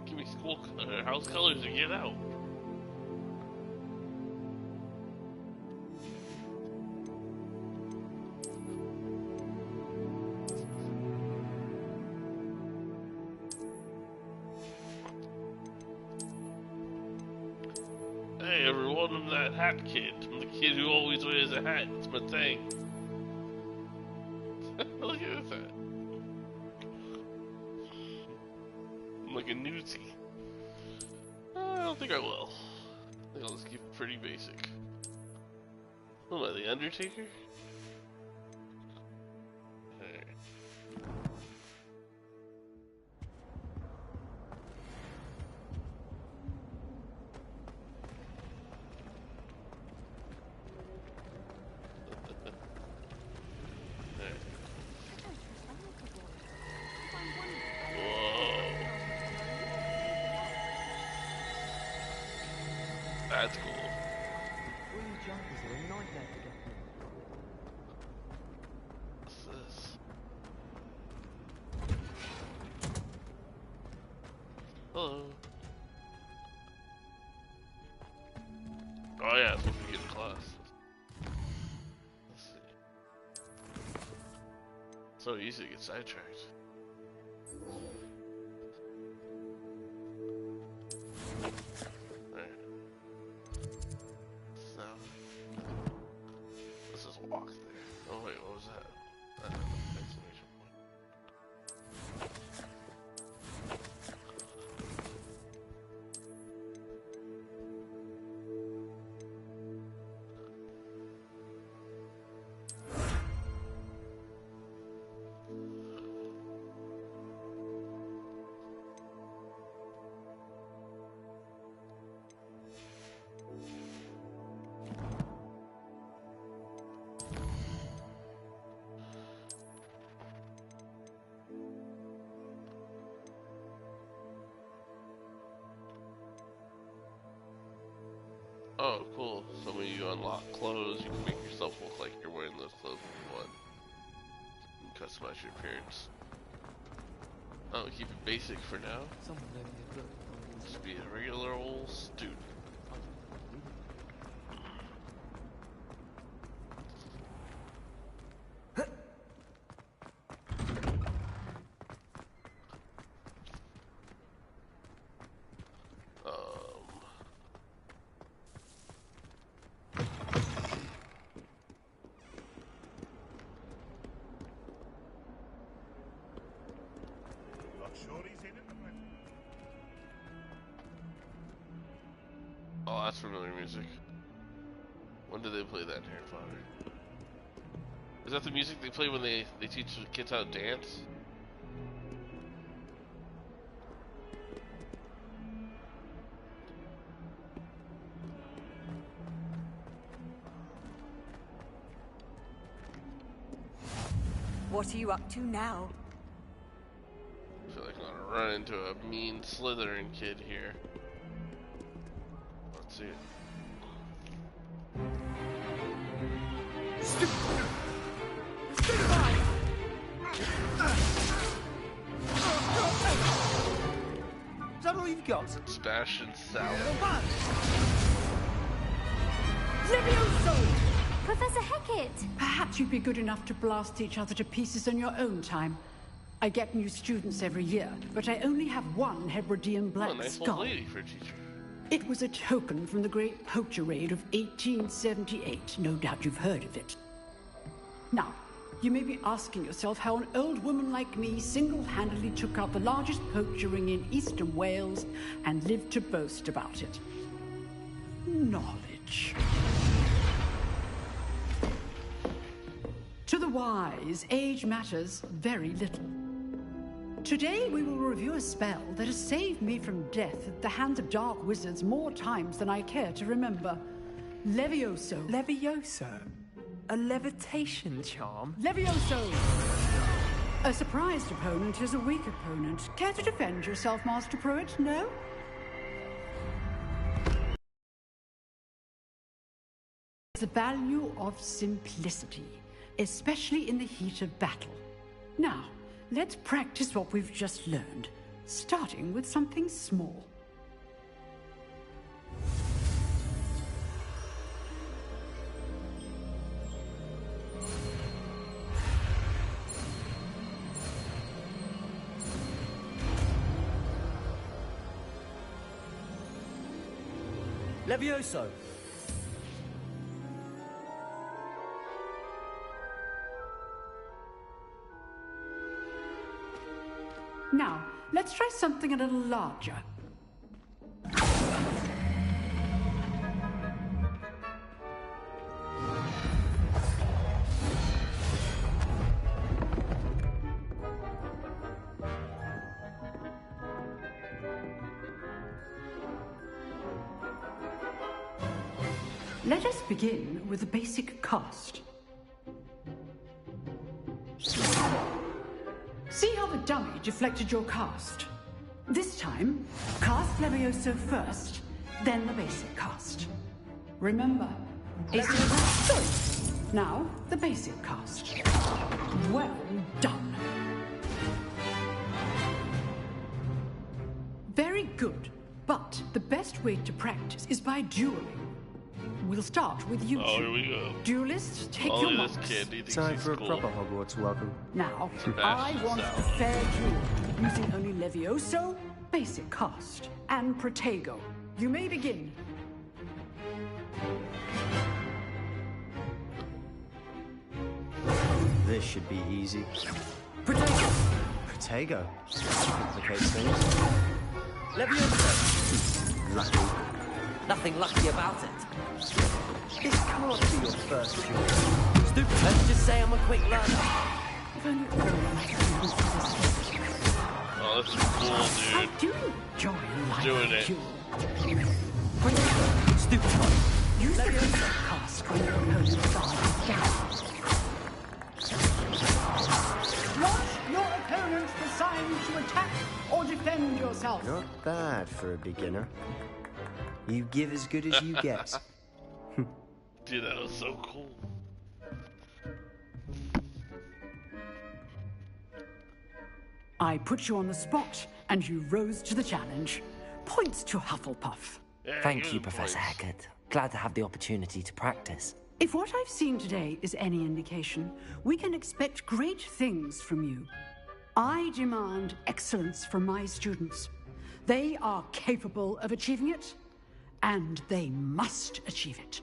Give me school house colors and get out. Hey everyone, I'm that hat kid. I'm the kid who always wears a hat. It's my thing. Look at this hat. I'm like a newsie. I don't think I will. I think I'll just keep it pretty basic. What am I, the Undertaker? Alright. That's cool. Green jumpers are a nightmare to get through. What's this? Hello. Oh yeah, it's what we get in class. Let's see. So easy to get sidetracked. Walk there. Oh wait, what was that? Exclamation point. Oh, cool. So when you unlock clothes, you can make yourself look like you're wearing those clothes if you want. You can customize your appearance. Oh, keep it basic for now. Just be a regular old student. Oh, that's familiar music. When did they play that in Harry Potter? Is that the music they play when they teach the kids how to dance? What are you up to now? I feel like I'm gonna run into a mean Slytherin kid here. Let's see it. Is that all you've got? Sebastian Salad. Levioso! Professor Hecat! Perhaps you'd be good enough to blast each other to pieces in your own time. I get new students every year, but I only have one Hebridean black nice skull. old lady for a teacher. It was a token from the Great Poacher Raid of 1878. No doubt you've heard of it. Now, you may be asking yourself how an old woman like me single-handedly took out the largest poacher ring in eastern Wales and lived to boast about it. Knowledge. To the wise, age matters very little. Today we will review a spell that has saved me from death at the hands of dark wizards more times than I care to remember. Levioso. Levioso? A levitation charm? Levioso! A surprised opponent is a weak opponent. Care to defend yourself, Master Pruitt? No? The value of simplicity, especially in the heat of battle. Now, let's practice what we've just learned, starting with something small. Levioso! Now, let's try something a little larger. Let us begin with the basic cast. See how the dummy deflected your cast? This time, cast Levioso first, then the basic cast. Remember, a sequence choice. Now, the basic cast. Well done. Very good, but the best way to practice is by dueling. We'll start with you two. Oh, here we go. Duelists, take Oh, your this marks. kid, he thinks Time he's for a cool. proper Hogwarts welcome. Now, Sebastian I want a Salad. fair duel, using only Levioso, basic cast, and Protego. You may begin. This should be easy. Protego! Protego. Complicates things. Levioso! Lucky. Nothing lucky about it. This can't be your first duel. Stupid. Let's just say I'm a quick learner. If only all my students were this way. Oh, this is cool, I dude. do enjoy life Doing it. duel. Stupid one. Use the basic cast when your opponent's guard is down. Launch your opponent for signs to attack or defend yourself. Not bad for a beginner. You give as good as you get. Dude, that was so cool. I put you on the spot, and you rose to the challenge. Points to Hufflepuff. Yeah, Thank give you, him Professor points. Hecat. Glad to have the opportunity to practice. If what I've seen today is any indication, we can expect great things from you. I demand excellence from my students. They are capable of achieving it, and they must achieve it.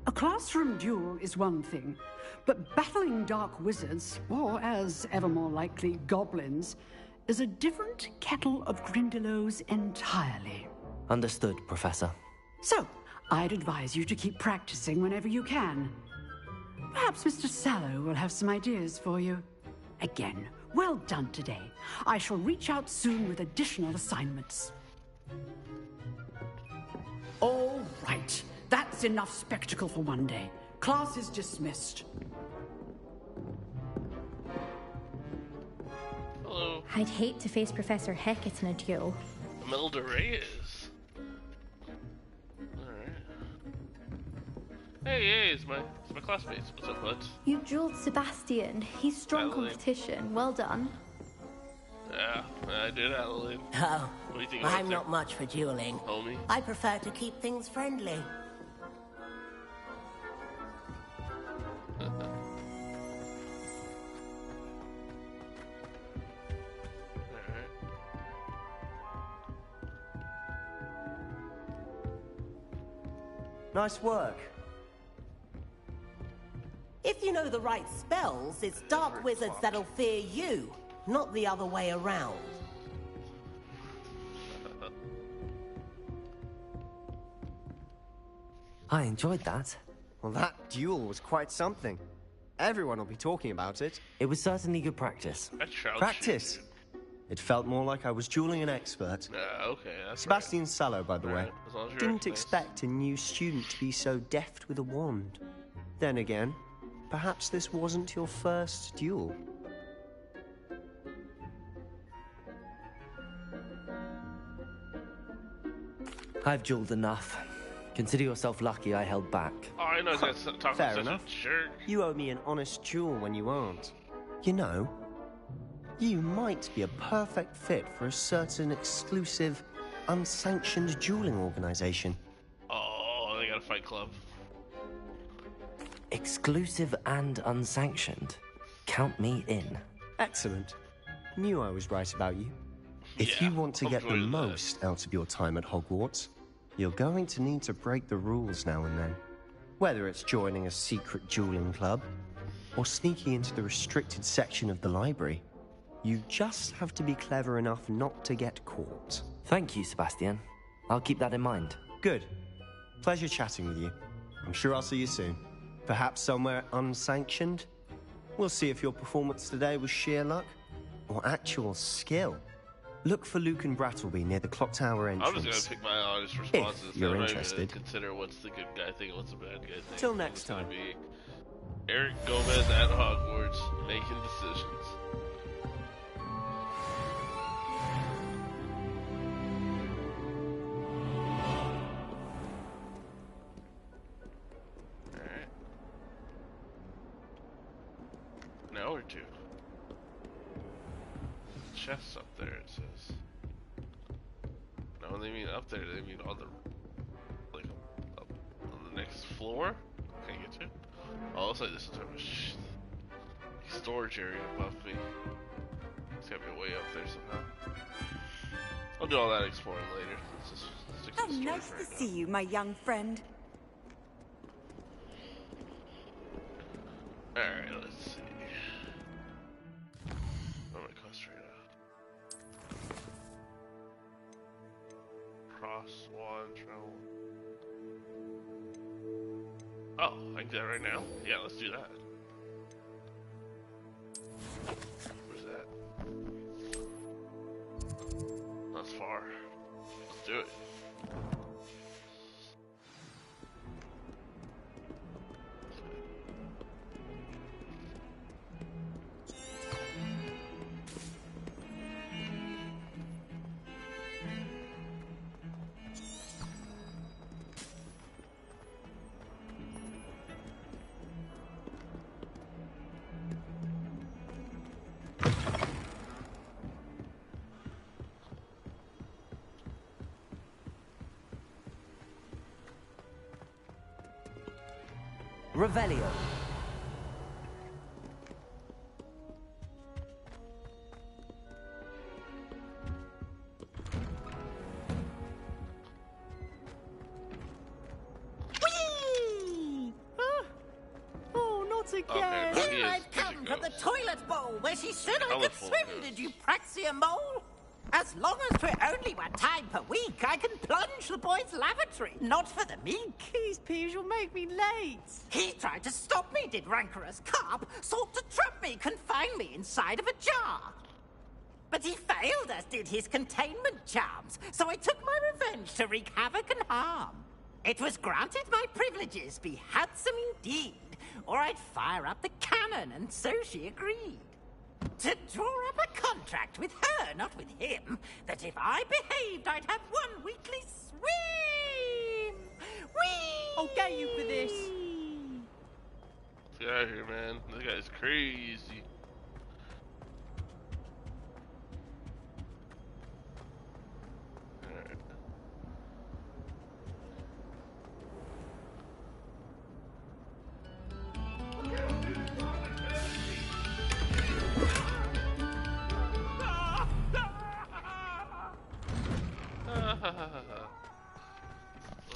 A classroom duel is one thing, but battling dark wizards, or as ever more likely, goblins, is a different kettle of Grindylows entirely. Understood, Professor. So, I'd advise you to keep practicing whenever you can. Perhaps Mr. Sallow will have some ideas for you. Again, well done today. I shall reach out soon with additional assignments. All right. That's enough spectacle for one day. Class is dismissed. Hello. I'd hate to face Professor Hecat in a duel. Imelda Reyes. Alright. Hey, it's my classmates. What's up, buds? You dueled Sebastian. He's strong competition. Well done. Yeah, I did, Adeline. Oh, what do you think I'm not much for dueling. Homie? I prefer to keep things friendly. Nice work. If you know the right spells, it's dark wizards that'll fear you, not the other way around. I enjoyed that. Well, that duel was quite something. Everyone will be talking about it. It was certainly good practice. Practice? It felt more like I was dueling an expert. Okay, that's Sebastian Sallow, by the way. As long as you're Didn't nice. expect a new student to be so deft with a wand. Then again, perhaps this wasn't your first duel. I've dueled enough. Consider yourself lucky I held back. Oh, I know that's talking Fair such enough. a jerk. You owe me an honest duel when you aren't. You know, you might be a perfect fit for a certain exclusive, unsanctioned dueling organization. Oh, they got a fight club. Exclusive and unsanctioned. Count me in. Excellent. Knew I was right about you. If you want to get the most out of your time at Hogwarts, you're going to need to break the rules now and then. Whether it's joining a secret dueling club, or sneaking into the restricted section of the library, you just have to be clever enough not to get caught. Thank you, Sebastian. I'll keep that in mind. Good. Pleasure chatting with you. I'm sure I'll see you soon. Perhaps somewhere unsanctioned? We'll see if your performance today was sheer luck, or actual skill. Look for Luke and Brattleby near the clock tower entrance. I'm just gonna pick my honest responses. If you're I'm not even interested. gonna consider what's the good guy thing and what's the bad guy thing. Till next time. Be Eric Gomez at Hogwarts making decisions. Alright. Now or two. Chests up there, it says. No, when they mean up there, they mean on the, like, up on the next floor? Can I get to? Oh, looks like this is sort of a storage area above me. It's gotta be way up there somehow. I'll do all that exploring later. Let's just stick to Oh, the storage nice right to see you, my young friend. now. Alright, let's see. What am I concentrating on? Cross, wand, travel. Oh, I can do that right now? Yeah, let's do that. Where's that? That's far. Let's do it. Revelio. Whee! Oh, not again! Okay, Here I've come from the toilet bowl where she said I could Colourful swim. ghost. Did you praxia mole? As long as we're only 1 time per week, I can plunge the boys' lavatory. Not for the meek. These peeves will make me late. He tried to stop me, did rancorous carp. Sought to trap me, confine me inside of a jar. But he failed, as did his containment charms. So I took my revenge to wreak havoc and harm. It was granted my privileges be handsome indeed, or I'd fire up the cannon, and so she agreed. To draw up a contract with her, not with him, that if I behaved, I'd have 1 weekly swim! Whee! I'll get you for this. Get out of here, man. This guy's crazy. Alright.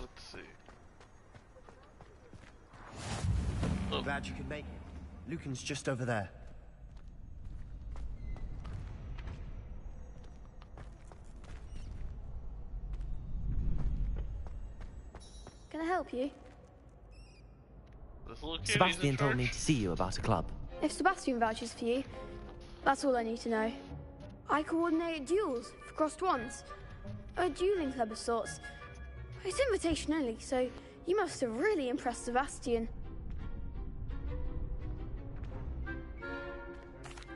Let's see. Oh. Glad you could make it. Lucan's just over there. Can I help you? This little kid, Sebastian told me to see you about a club. If Sebastian vouches for you, that's all I need to know. I coordinate duels for crossed ones. A dueling club of sorts. It's invitation only, so you must have really impressed Sebastian.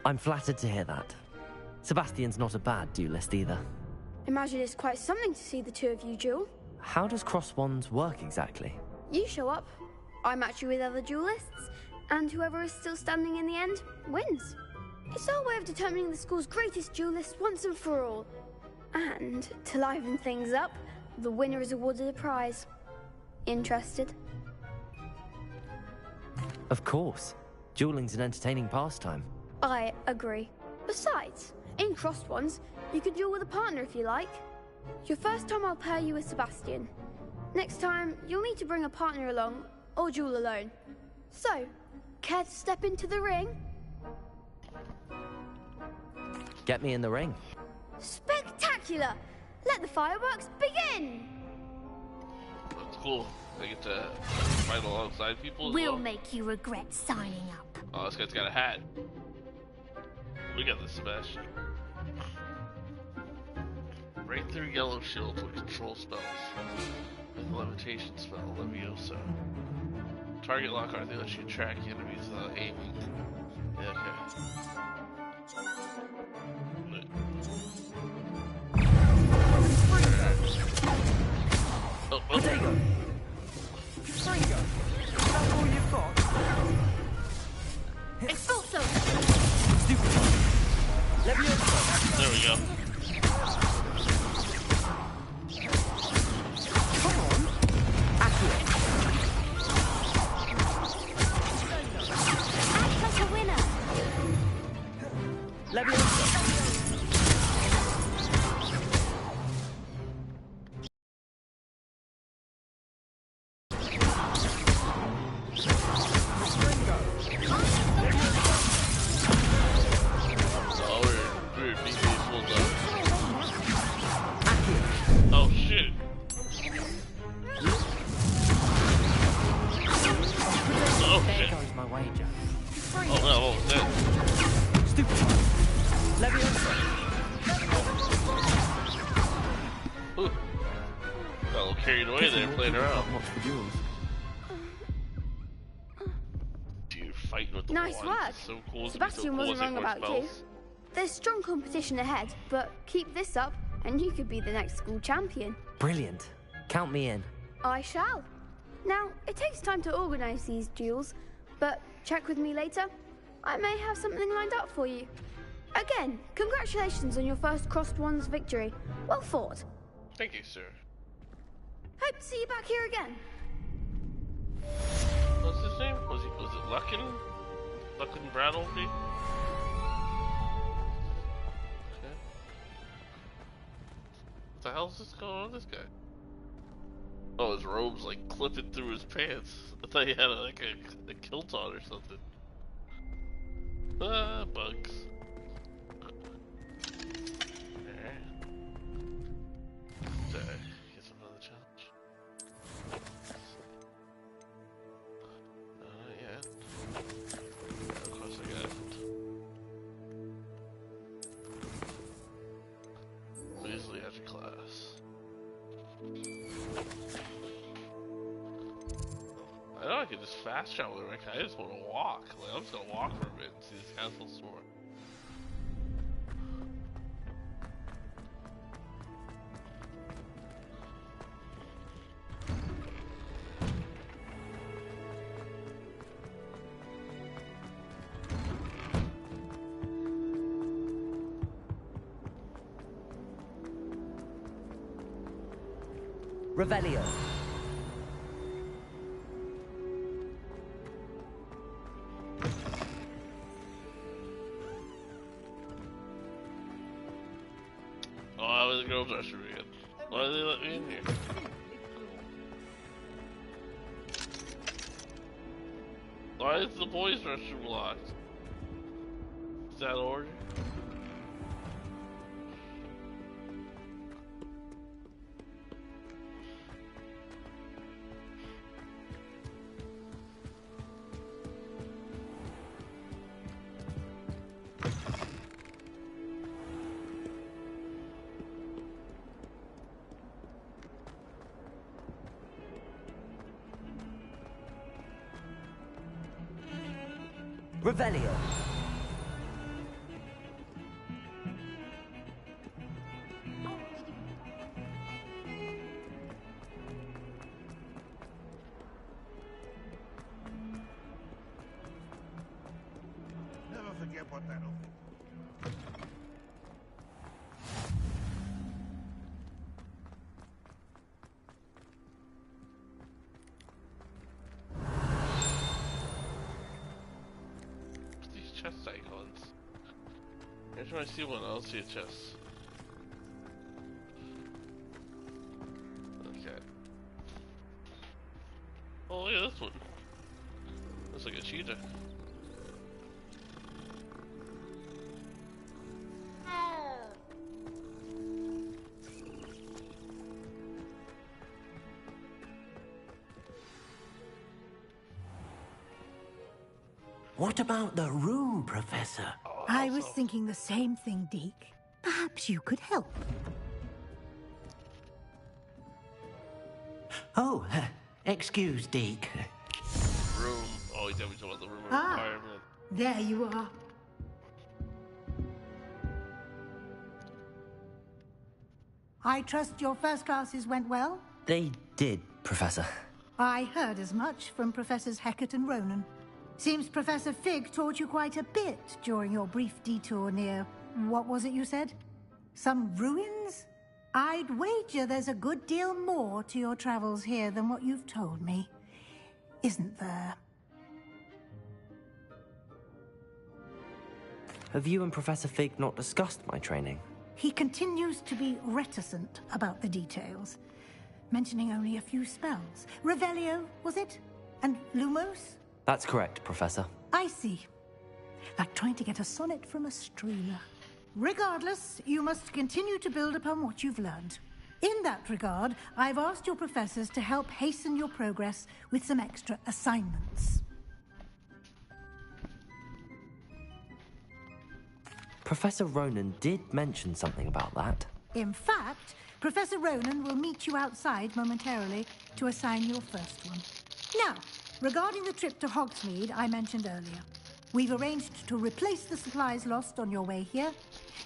I'm flattered to hear that. Sebastian's not a bad duelist either. Imagine it's quite something to see the two of you duel. How does cross wands work exactly? You show up, I match you with other duelists, and whoever is still standing in the end wins. It's our way of determining the school's greatest duelist once and for all. And to liven things up, the winner is awarded a prize. Interested? Of course. Dueling's an entertaining pastime. I agree. Besides, in crossed ones, you can duel with a partner if you like. Your first time I'll pair you with Sebastian. Next time, you'll need to bring a partner along, or duel alone. So, care to step into the ring? Get me in the ring. Spectacular! Let the fireworks begin! That's cool. I get to fight alongside people as We'll well. make you regret signing up. Oh, this guy's got a hat. We got this, Sebastian. Breakthrough yellow shield with control spells. With levitation spell, Leviosa. Target lock on, they let you track enemies without aiming. Yeah, okay. Oh, oh. There you go. Fringo. Is that all you've got? Expulso! Stupid. Leviosa. There we go. Come on. Accurate. Act like a winner! Leviosa. Oh shit. Oh There shit. goes my wager. Oh no, what was that? Stupid. Leviosa. Ooh. Got a little carried away there playing around. Much for duels. Dude, fighting with the Nice wands work. is so cool. It's Sebastian so cool wasn't wrong more about you. spells. There's strong competition ahead, but keep this up and you could be the next school champion. Brilliant. Count me in. I shall. Now, it takes time to organise these duels, but check with me later. I may have something lined up for you. Again, congratulations on your first crossed ones victory. Well fought. Thank you, sir. Hope to see you back here again. What's his name? Was it Luckin? Luckin Brattleby? Okay. What the hell's this going on with this guy? Oh, his robe's like clipping through his pants. I thought he had like a kilt on or something. Ah, bugs. Alright. I could just fast travel there. Like, I just want to walk. Like, I'm just gonna walk for a bit and see this castle some more. Revelio. Oh, I was a girl's restroom again. Why did they let me in here? Why is the boys' restroom locked? Is that order? Revelio. Never forget what that'll be. Chest icons. Every time I see one, I'll see a chest. Okay. Oh, look at this one. Looks like a cheetah. What about the room, Professor? I was thinking the same thing, Deke. Perhaps you could help. Oh, excuse, Deke. Room. Oh, he's always talking about the room Ah. environment. There you are. I trust your first classes went well? They did, Professor. I heard as much from Professors Hecat and Ronan. Seems Professor Fig taught you quite a bit during your brief detour near... what was it you said? Some ruins? I'd wager there's a good deal more to your travels here than what you've told me. Isn't there? Have you and Professor Fig not discussed my training? He continues to be reticent about the details, mentioning only a few spells. Revelio, was it? And Lumos? That's correct, Professor. I see. Like trying to get a sonnet from a streamer. Regardless, you must continue to build upon what you've learned. In that regard, I've asked your professors to help hasten your progress with some extra assignments. Professor Ronan did mention something about that. In fact, Professor Ronan will meet you outside momentarily to assign your first one. Now, regarding the trip to Hogsmeade I mentioned earlier, we've arranged to replace the supplies lost on your way here,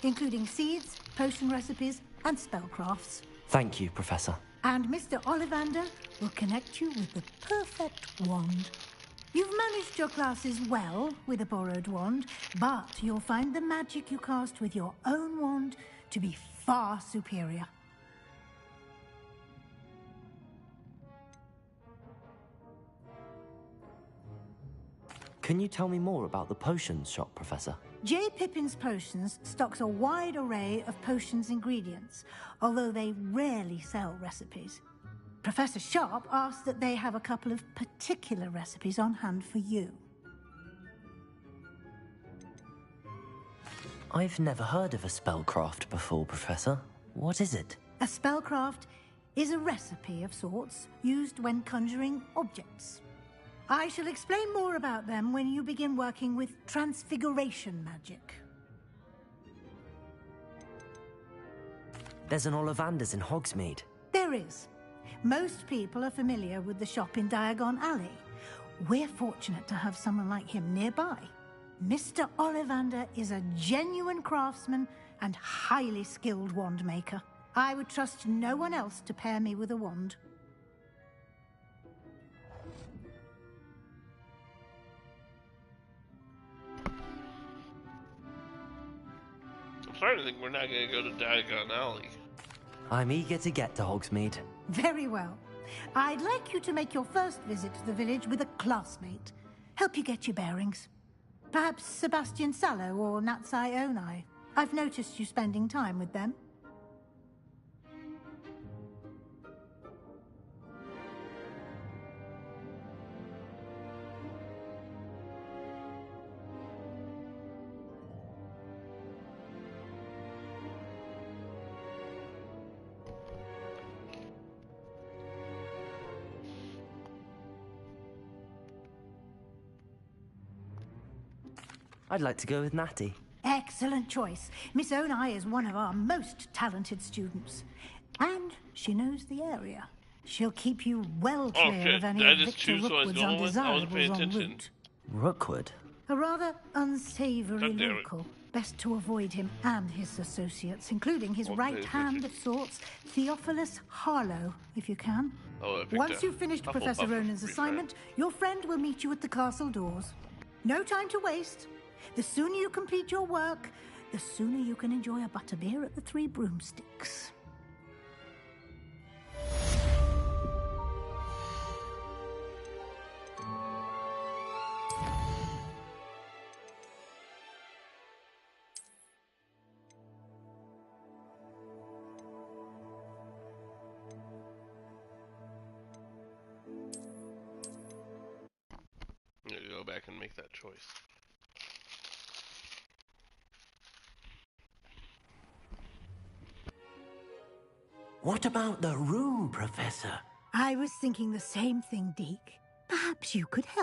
including seeds, potion recipes, and spellcrafts. Thank you, Professor. And Mr. Ollivander will connect you with the perfect wand. You've managed your classes well with a borrowed wand, but you'll find the magic you cast with your own wand to be far superior. Can you tell me more about the potions shop, Professor? J. Pippin's Potions stocks a wide array of potions ingredients, although they rarely sell recipes. Professor Sharp asked that they have a couple of particular recipes on hand for you. I've never heard of a spellcraft before, Professor. What is it? A spellcraft is a recipe of sorts used when conjuring objects. I shall explain more about them when you begin working with transfiguration magic. There's an Ollivander's in Hogsmeade. There is. Most people are familiar with the shop in Diagon Alley. We're fortunate to have someone like him nearby. Mr. Ollivander is a genuine craftsman and highly skilled wand maker. I would trust no one else to pair me with a wand. I'm starting to think we're not going to go to Diagon Alley. I'm eager to get to Hogsmeade. Very well. I'd like you to make your first visit to the village with a classmate. Help you get your bearings. Perhaps Sebastian Sallow or Natsai Onai. I've noticed you spending time with them. I'd like to go with Natty. Excellent choice. Miss Onai is one of our most talented students. And she knows the area. She'll keep you well clear of any of Victor Rookwood's undesirables en route. Rookwood? A rather unsavory local. Best to avoid him and his associates, including his right-hand of sorts, Theophilus Harlow, if you can. Once you've finished Professor Ronan's assignment, your friend will meet you at the castle doors. No time to waste. The sooner you complete your work, the sooner you can enjoy a butterbeer at the Three Broomsticks. I'm going to go back and make that choice. What about the room, Professor? I was thinking the same thing, Deke. Perhaps you could help